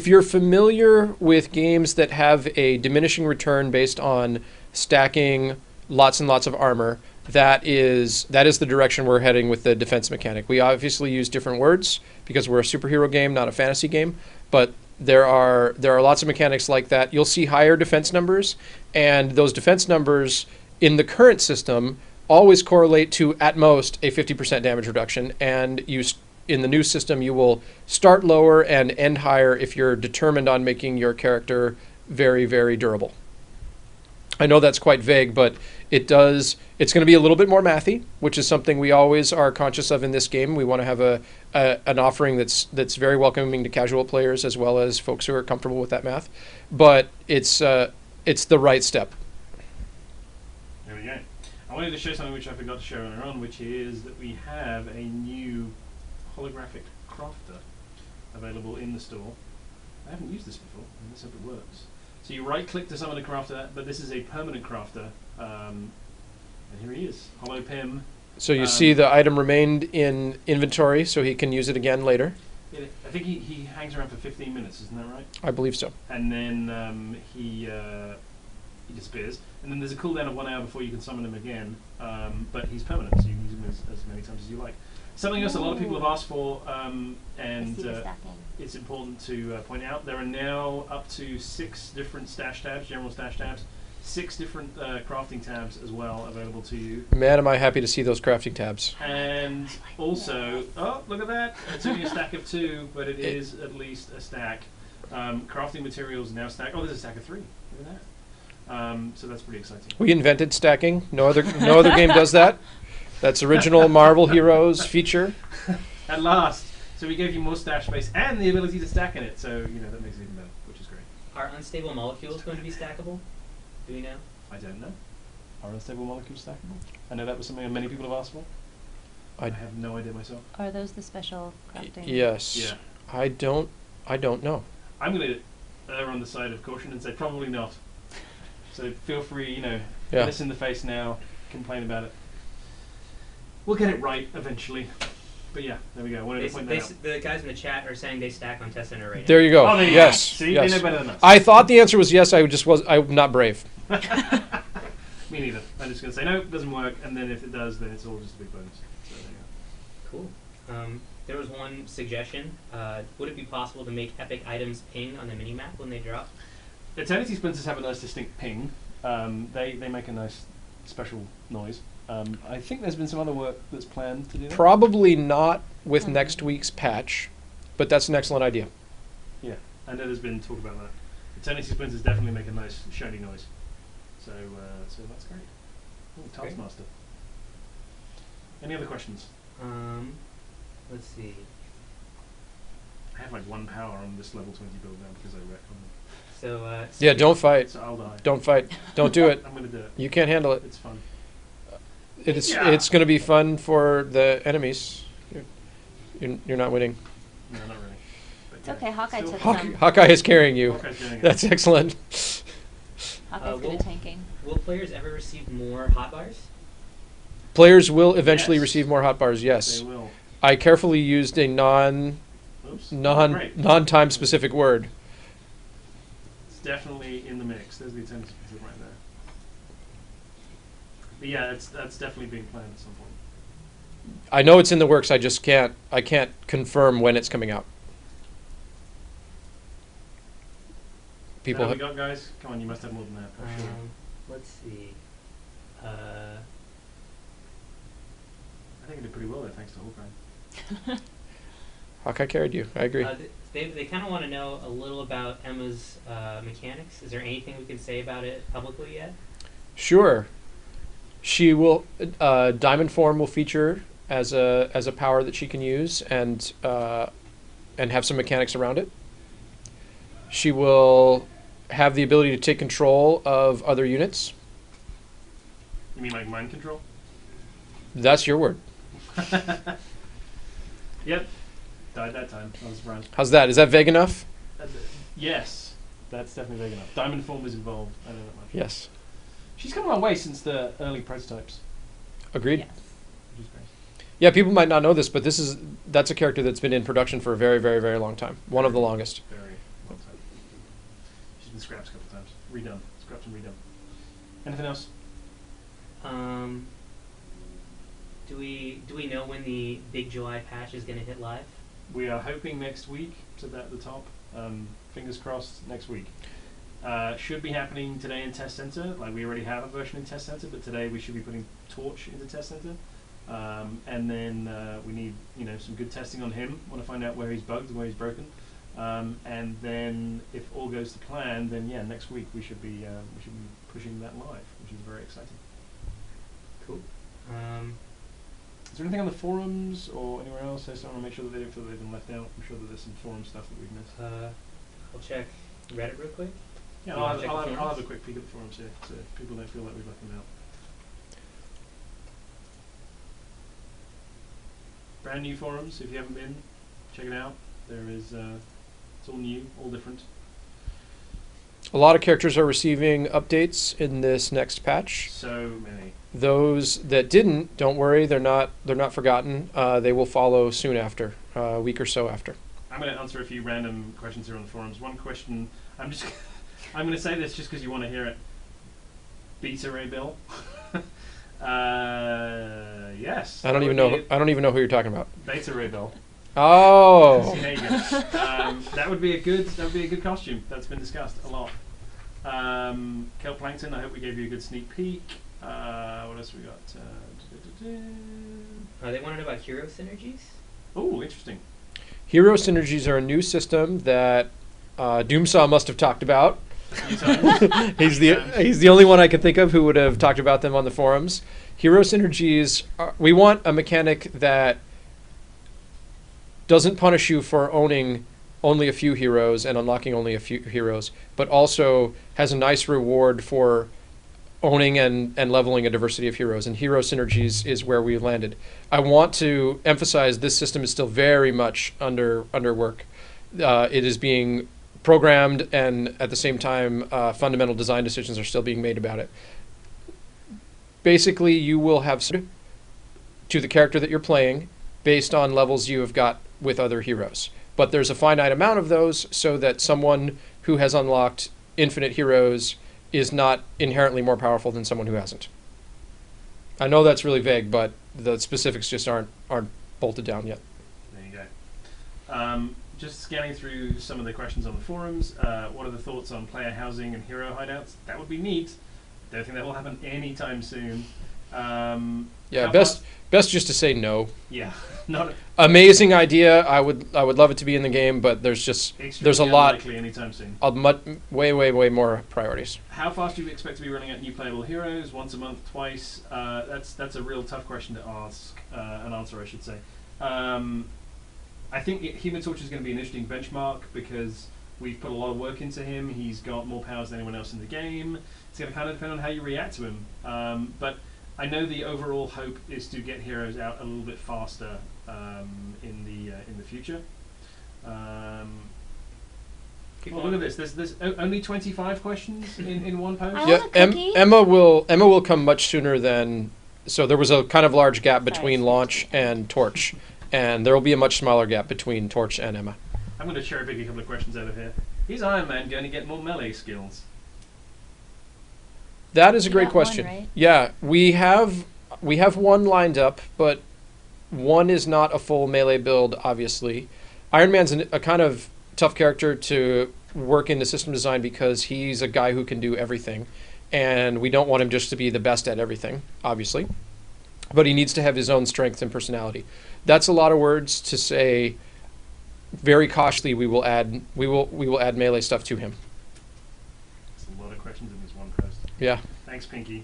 [SPEAKER 7] you're familiar with games that have a diminishing return based on stacking lots and lots of armor, that is the direction we're heading with the defense mechanic. We obviously use different words because we're a superhero game, not a fantasy game, but there are lots of mechanics like that. You'll see higher defense numbers, and those defense numbers in the current system always correlate to, at most, a 50% damage reduction, and in the new system you will start lower and end higher if you're determined on making your character very, very durable. I know that's quite vague, but it's going to be a little bit more mathy, which is something we always are conscious of in this game. We want to have an offering that's very welcoming to casual players as well as folks who are comfortable with that math. But it's the right step.
[SPEAKER 1] There we go. I wanted to show something which I forgot to show earlier on, which is that we have a new holographic crafter available in the store. I haven't used this before, and let's hope it works. So you right-click to summon a crafter, but this is a permanent crafter. And here he is, Holo Pim.
[SPEAKER 7] So you see the item remained in inventory, so he can use it again later.
[SPEAKER 1] Yeah, I think he hangs around for 15 minutes, isn't that right?
[SPEAKER 7] I believe so.
[SPEAKER 1] And then he disappears. And then there's a cooldown of 1 hour before you can summon him again. But he's permanent, so you can use him as many times as you like. Something else a lot of people have asked for, and it's important to point out, there are now up to 6 different stash tabs, general stash tabs, 6 different crafting tabs as well available to you.
[SPEAKER 7] Man, am I happy to see those crafting tabs.
[SPEAKER 1] And also, oh, look at that. It's only a stack of 2, but it is at least a stack. Crafting materials now stacked. Oh, there's a stack of 3. Look at that. So that's pretty exciting.
[SPEAKER 7] We invented stacking. No other game does that. That's original Marvel Heroes feature.
[SPEAKER 1] At last. So we gave you more stash space and the ability to stack in it. So, that makes it even better, which is great.
[SPEAKER 4] Are unstable molecules going to be stackable? Do we know?
[SPEAKER 1] I don't know. Are unstable molecules stackable? I know that was something many people have asked for. I have no idea myself.
[SPEAKER 3] Are those the special crafting?
[SPEAKER 7] Yes.
[SPEAKER 1] Yeah.
[SPEAKER 7] I don't know.
[SPEAKER 1] I'm going to err on the side of caution and say probably not. So feel free,
[SPEAKER 7] Yeah.
[SPEAKER 1] hit us in the face now, complain about it. We'll get it right eventually. But yeah, there we go. I wanted to point that out.
[SPEAKER 4] The guys in the chat are saying they stack on test center rating.
[SPEAKER 7] There you go.
[SPEAKER 1] Oh, there you
[SPEAKER 7] yes.
[SPEAKER 1] go. See,
[SPEAKER 7] yes.
[SPEAKER 1] they know better than us.
[SPEAKER 7] I thought the answer was yes. I'm not brave.
[SPEAKER 1] Me neither. I'm just going to say no, it doesn't work, and then if it does, then it's all just a big bonus. So there you go.
[SPEAKER 4] Cool. There was one suggestion. Would it be possible to make epic items ping on the minimap when they drop?
[SPEAKER 1] Eternity Splinters have a nice distinct ping. They make a nice special noise. I think there's been some other work that's planned to do that.
[SPEAKER 7] Probably not with next week's patch, but that's an excellent idea.
[SPEAKER 1] Yeah, I know there's been talk about that. Eternity Splinters definitely make a nice shiny noise. So that's great. Oh, Taskmaster. Any other questions?
[SPEAKER 4] Let's see.
[SPEAKER 1] I have like 1 power on this level 20 build now because I wrecked on them.
[SPEAKER 4] So
[SPEAKER 7] Yeah, don't fight.
[SPEAKER 1] So I'll die.
[SPEAKER 7] Don't fight. Don't do it.
[SPEAKER 1] I'm going to do it.
[SPEAKER 7] You can't handle it.
[SPEAKER 1] It's fun.
[SPEAKER 7] It's going to be fun for the enemies. You're not winning.
[SPEAKER 1] No, not really. But
[SPEAKER 3] It's okay, Hawkeye
[SPEAKER 1] still-
[SPEAKER 3] took some.
[SPEAKER 7] Hawkeye is carrying you.
[SPEAKER 1] Hawkeye's doing it.
[SPEAKER 7] That's excellent.
[SPEAKER 3] Hawkeye's good at tanking.
[SPEAKER 4] will players ever receive more hot bars?
[SPEAKER 7] Players will eventually
[SPEAKER 1] Yes.
[SPEAKER 7] receive more hot bars. Yes.
[SPEAKER 1] They will.
[SPEAKER 7] I carefully used a
[SPEAKER 1] Oops. Great.
[SPEAKER 7] non-time specific word.
[SPEAKER 1] It's definitely in the mix. There's the Eternity Splinters right there. But yeah, that's definitely being planned at some point.
[SPEAKER 7] I know it's in the works. I can't confirm when it's coming out. People
[SPEAKER 1] Now we
[SPEAKER 7] have,
[SPEAKER 1] got, guys? Come on, you must have more than that. I'm sure.
[SPEAKER 4] Let's see.
[SPEAKER 1] I think I did pretty well there, thanks to Hawkeye.
[SPEAKER 7] Hawkeye carried you. I agree.
[SPEAKER 4] They kind of want to know a little about Emma's mechanics. Is there anything we can say about it publicly yet?
[SPEAKER 7] Sure. She will. Diamond form will feature as a power that she can use and have some mechanics around it. She will have the ability to take control of other units.
[SPEAKER 1] You mean like mind control?
[SPEAKER 7] That's your word.
[SPEAKER 1] Yep. Died that time. I was surprised.
[SPEAKER 7] How's that? Is that vague enough?
[SPEAKER 1] Yes. That's definitely big enough. Diamond form is involved. I don't know that much.
[SPEAKER 7] Yes.
[SPEAKER 1] She's come a long way since the early prototypes.
[SPEAKER 7] Agreed.
[SPEAKER 3] Yes.
[SPEAKER 1] Which is great.
[SPEAKER 7] Yeah, people might not know this, but that's a character that's been in production for a very, very, very long time. One of the longest.
[SPEAKER 1] Very long time. She's been scrapped a couple of times. Redone. Scrapped and redone. Anything else?
[SPEAKER 4] Do we know when the big July patch is going to hit live?
[SPEAKER 1] We are hoping next week to that at the top. Fingers crossed next week. Should be happening today in Test Center. Like we already have a version in Test Center, but today we should be putting Torch into Test Center. And then we need some good testing on him. Want to find out where he's bugged and where he's broken. And then if all goes to plan, then yeah, next week we should be pushing that live, which is very exciting.
[SPEAKER 4] Cool.
[SPEAKER 1] Is there anything on the forums or anywhere else? I just want to make sure that they don't feel they've been left out. I'm sure that there's some forum stuff that we've missed.
[SPEAKER 4] I'll check Reddit real quick.
[SPEAKER 1] Yeah,
[SPEAKER 4] You
[SPEAKER 1] I'll
[SPEAKER 4] wanna check the
[SPEAKER 1] have
[SPEAKER 4] forums?
[SPEAKER 1] a quick peek at the forums here, so people don't feel like we've left them out. Brand new forums. If you haven't been, check it out. There is, it's all new, all different.
[SPEAKER 7] A lot of characters are receiving updates in this next patch.
[SPEAKER 1] So many.
[SPEAKER 7] Those that didn't, don't worry, they're not forgotten. They will follow soon after, a week or so after.
[SPEAKER 1] I'm going to answer a few random questions here on the forums. One question, I'm going to say this just because you want to hear it. Beta Ray Bill. Yes.
[SPEAKER 7] I don't even know who you're talking about.
[SPEAKER 1] Beta Ray Bill.
[SPEAKER 7] Oh.
[SPEAKER 1] There you go. That would be a good costume. That's been discussed a lot. Kelp Plankton, I hope we gave you a good sneak peek. What else we got?
[SPEAKER 4] They want to know about hero synergies.
[SPEAKER 1] Oh, interesting.
[SPEAKER 7] Hero synergies are a new system that Doomsaw must have talked about.
[SPEAKER 1] A few times.
[SPEAKER 7] He's the only one I can think of who would have talked about them on the forums. Hero synergies. We want a mechanic that doesn't punish you for owning only a few heroes and unlocking only a few heroes, but also has a nice reward for owning and leveling a diversity of heroes. And hero synergies is where we landed. I want to emphasize this system is still very much under work. It is being programmed, and at the same time, fundamental design decisions are still being made about it. Basically, you will have to the character that you're playing based on levels you have got with other heroes. But there's a finite amount of those so that someone who has unlocked infinite heroes is not inherently more powerful than someone who hasn't. I know that's really vague, but the specifics just aren't bolted down yet.
[SPEAKER 1] There you go. Just scanning through some of the questions on the forums. What are the thoughts on player housing and hero hideouts? That would be neat. Don't think that will happen anytime soon.
[SPEAKER 7] Yeah, best just to say no.
[SPEAKER 1] Yeah, not
[SPEAKER 7] Amazing idea. I would love it to be in the game, but there's a lot.
[SPEAKER 1] unlikely anytime soon.
[SPEAKER 7] Way more priorities.
[SPEAKER 1] How fast do you expect to be running out new playable heroes? Once a month, twice? That's a real tough question to ask. An answer, I should say. I think Human Torch is going to be an interesting benchmark because we've put a lot of work into him. He's got more powers than anyone else in the game. It's going to kind of depend on how you react to him. But I know the overall hope is to get heroes out a little bit faster in the future. Well, look at this. There's only 25 questions in one post.
[SPEAKER 3] I
[SPEAKER 7] Yeah,
[SPEAKER 3] want a cookie.
[SPEAKER 7] Emma will come much sooner than. So there was a kind of large gap between Launch and Torch, and there will be a much smaller gap between Torch and Emma.
[SPEAKER 1] I'm going to cherry pick a couple of questions out of here. Is Iron Man going to get more melee skills?
[SPEAKER 7] That is a
[SPEAKER 3] You
[SPEAKER 7] great
[SPEAKER 3] got one,
[SPEAKER 7] question.
[SPEAKER 3] right?
[SPEAKER 7] Yeah, we have one lined up, but one is not a full melee build, obviously. Iron Man's a kind of tough character to work into system design because he's a guy who can do everything, and we don't want him just to be the best at everything, obviously. But he needs to have his own strength and personality. That's a lot of words to say very cautiously we will add melee stuff to him.
[SPEAKER 1] There's a lot of questions in this one post.
[SPEAKER 7] Yeah.
[SPEAKER 1] Thanks, Pinky.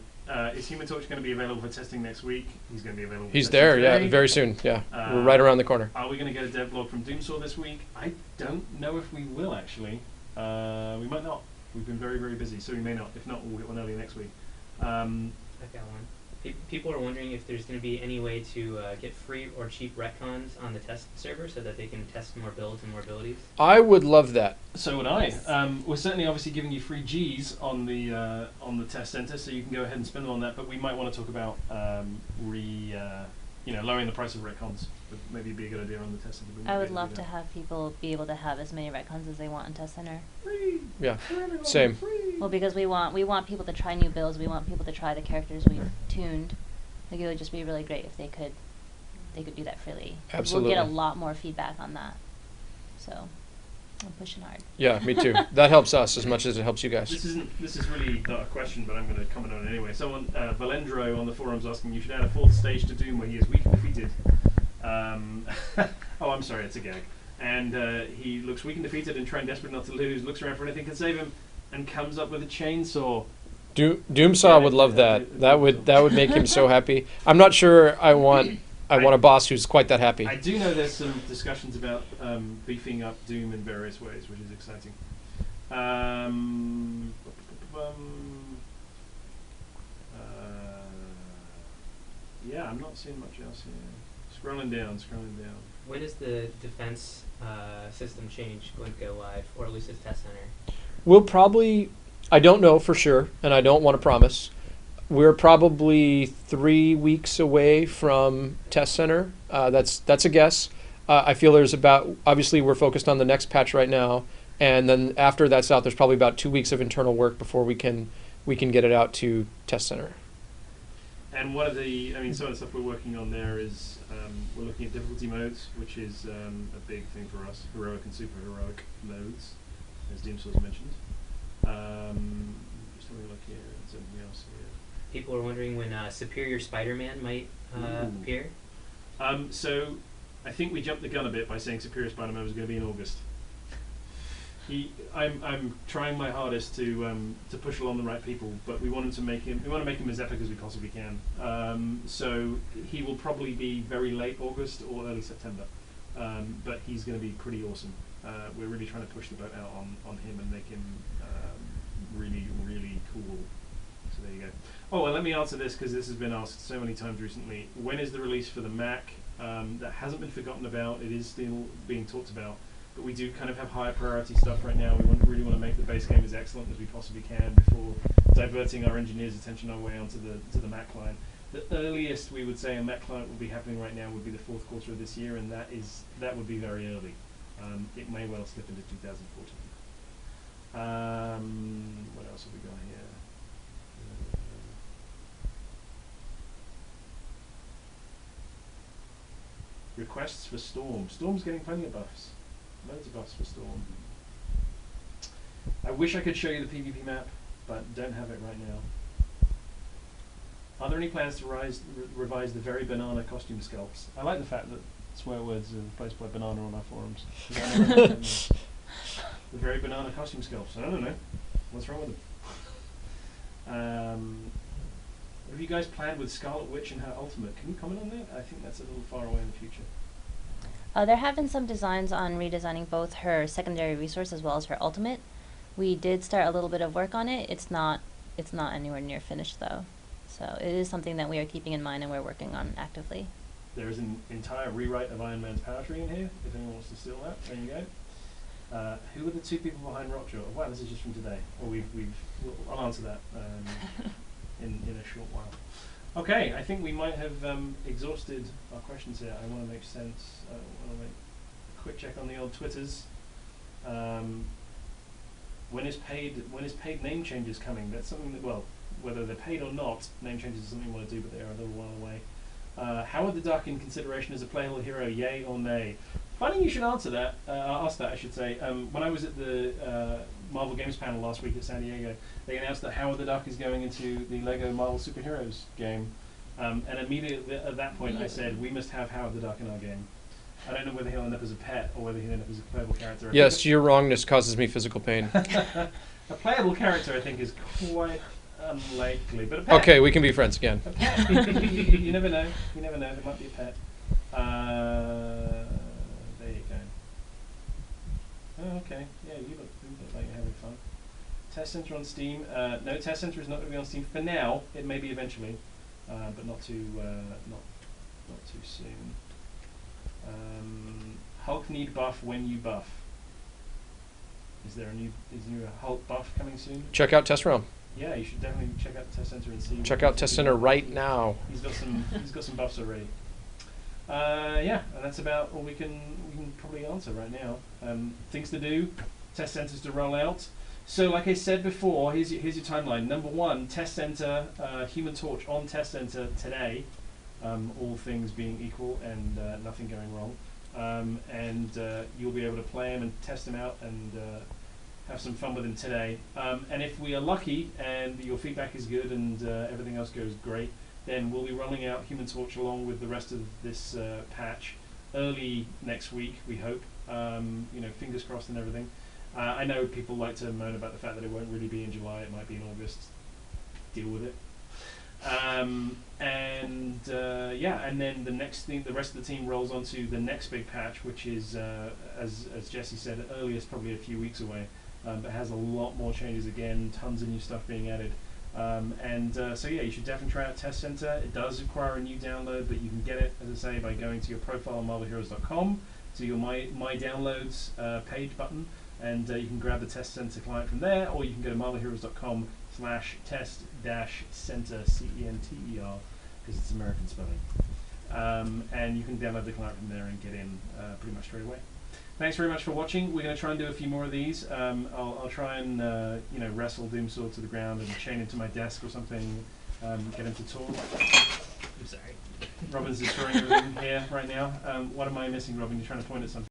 [SPEAKER 1] Is Human Torch going to be available for testing next week? He's going to be available.
[SPEAKER 7] He's
[SPEAKER 1] for testing
[SPEAKER 7] there,
[SPEAKER 1] today.
[SPEAKER 7] yeah, very soon. Yeah, we're right around the corner.
[SPEAKER 1] Are we going to get a devlog from Doomsaw this week? I don't know if we will actually. We might not. We've been very, very busy, so we may not. If not, we'll get one early next week.
[SPEAKER 4] I've got one. People are wondering if there's going to be any way to get free or cheap retcons on the test server so that they can test more builds and more abilities.
[SPEAKER 7] I would love that.
[SPEAKER 1] So would I. We're certainly obviously giving you free Gs on the test center, so you can go ahead and spend them on that. But we might want to talk about lowering the price of retcons. Would maybe be a good idea on the test center.
[SPEAKER 3] I would love to have people be able to have as many retcons as they want in Test Center.
[SPEAKER 1] Free.
[SPEAKER 7] Yeah, same.
[SPEAKER 3] Well, because we want people to try new builds. We want people to try the characters we've tuned. Like, it would just be really great if they could do that freely.
[SPEAKER 7] Absolutely.
[SPEAKER 3] We'll get a lot more feedback on that. So I'm pushing hard.
[SPEAKER 7] Yeah, me too. That helps us as much as it helps you guys.
[SPEAKER 1] This is really not a question, but I'm going to comment on it anyway. Someone, Valendro on the forums, asking you should add a fourth stage to Doom where he is weak and defeated. Oh, I'm sorry, it's a gag. And he looks weak and defeated and trying desperate not to lose, looks around for anything can save him, and comes up with a chainsaw.
[SPEAKER 7] Doomsaw would love that. That would make him so happy. I'm not sure I want a boss who's quite that happy.
[SPEAKER 1] I do know there's some discussions about beefing up Doom in various ways, which is exciting. Yeah, I'm not seeing much else here. Scrolling down.
[SPEAKER 4] When is the defense system change going to go live, or at least its test center?
[SPEAKER 7] We'll probably, I don't know for sure, and I don't want to promise. We're probably 3 weeks away from test center. That's a guess. I feel there's obviously we're focused on the next patch right now, and then after that's out, there's probably about 2 weeks of internal work before we can get it out to test center.
[SPEAKER 1] And some of the stuff we're working on there is we're looking at difficulty modes, which is a big thing for us. Heroic and super heroic modes, as Doomsaw's mentioned. Just having a look here. Is there anything else here?
[SPEAKER 4] People are wondering when Superior Spider-Man might appear.
[SPEAKER 1] So I think we jumped the gun a bit by saying Superior Spider-Man was going to be in August. I'm trying my hardest to push along the right people, but we want to make him as epic as we possibly can. So he will probably be very late August or early September, but he's going to be pretty awesome. We're really trying to push the boat out on him and make him really, really cool. So there you go. Oh, and let me answer this because this has been asked so many times recently. When is the release for the Mac? That hasn't been forgotten about. It is still being talked about. But we do kind of have higher priority stuff right now. We really want to make the base game as excellent as we possibly can before diverting our engineers' attention our way onto the Mac client. The earliest we would say a Mac client will be happening right now would be the fourth quarter of this year, and that would be very early. It may well slip into 2014. What else have we got here? Requests for Storm. Storm's getting plenty of buffs. Loads of buffs for Storm. I wish I could show you the PvP map, but don't have it right now. Are there any plans to revise the very banana costume sculpts? I like the fact that swear words are replaced by banana on our forums. The very banana costume sculpts. I don't know. What's wrong with them? What have you guys planned with Scarlet Witch and her ultimate? Can you comment on that? I think that's a little far away in the future.
[SPEAKER 3] There have been some designs on redesigning both her secondary resource as well as her ultimate. We did start a little bit of work on it. It's not anywhere near finished though. So it is something that we are keeping in mind and we're working on actively.
[SPEAKER 1] There is an entire rewrite of Iron Man's power tree in here. If anyone wants to steal that, there you go. Who are the two people behind Rockjaw? Oh, wow, this is just from today. Or I'll answer that in a short while. Okay, I think we might have exhausted our questions here. I want to make sense. I want to make a quick check on the old Twitters. When is paid name changes coming? That's something that, well, whether they're paid or not, name changes is something we want to do, but they are a little while away. Howard the Duck in consideration as a playable hero, yay or nay? Funny you should answer that. Ask that, I should say. When I was at the Marvel Games panel last week at San Diego, they announced that Howard the Duck is going into the Lego Marvel Superheroes game. And immediately at that point I said, we must have Howard the Duck in our game. I don't know whether he'll end up as a pet or whether he'll end up as a playable character. I
[SPEAKER 7] Yes,
[SPEAKER 1] think
[SPEAKER 7] your wrongness causes me physical pain.
[SPEAKER 1] a playable character, I think, is quite unlikely. But a pet.
[SPEAKER 7] Okay, we can be friends again.
[SPEAKER 1] A pet. You never know. You never know. There might be a pet. There you go. Oh, okay. Yeah, you look like you're having fun. Test Center on Steam. No, Test Center is not going to be on Steam for now. It may be eventually, but not too soon. Hulk need buff when you buff. Is there a new Hulk buff coming soon?
[SPEAKER 7] Check out Test Realm.
[SPEAKER 1] Yeah, you should definitely check out the Test Center and see.
[SPEAKER 7] Check out Test Center right now.
[SPEAKER 1] He's got some buffs already. Yeah, and that's about all we can probably answer right now. Things to do, test centers to roll out. So, like I said before, here's your timeline. Number 1, test center, Human Torch on test center today. All things being equal and nothing going wrong. And you'll be able to play him and test him out and have some fun with him today. And if we are lucky and your feedback is good and everything else goes great, then we'll be rolling out Human Torch along with the rest of this patch early next week, we hope. Fingers crossed and everything. I know people like to moan about the fact that it won't really be in July, it might be in August. Deal with it. And then the next thing, the rest of the team rolls on to the next big patch, which is, as Jesse said, earliest probably a few weeks away, but has a lot more changes again, tons of new stuff being added. So yeah, you should definitely try out Test Center. It does require a new download, but you can get it, as I say, by going to your profile on marvelheroes.com, to your My Downloads page button, and you can grab the Test Center client from there, or you can go to marvelheroes.com/test-center, CENTER, because it's American spelling. And you can download the client from there and get in pretty much straight away. Thanks very much for watching. We're going to try and do a few more of these. I'll try and wrestle Doomsword to the ground and chain him to my desk or something. Get him to talk.
[SPEAKER 4] I'm sorry.
[SPEAKER 1] Robin's destroying everything here right now. What am I missing, Robin? You're trying to point at something.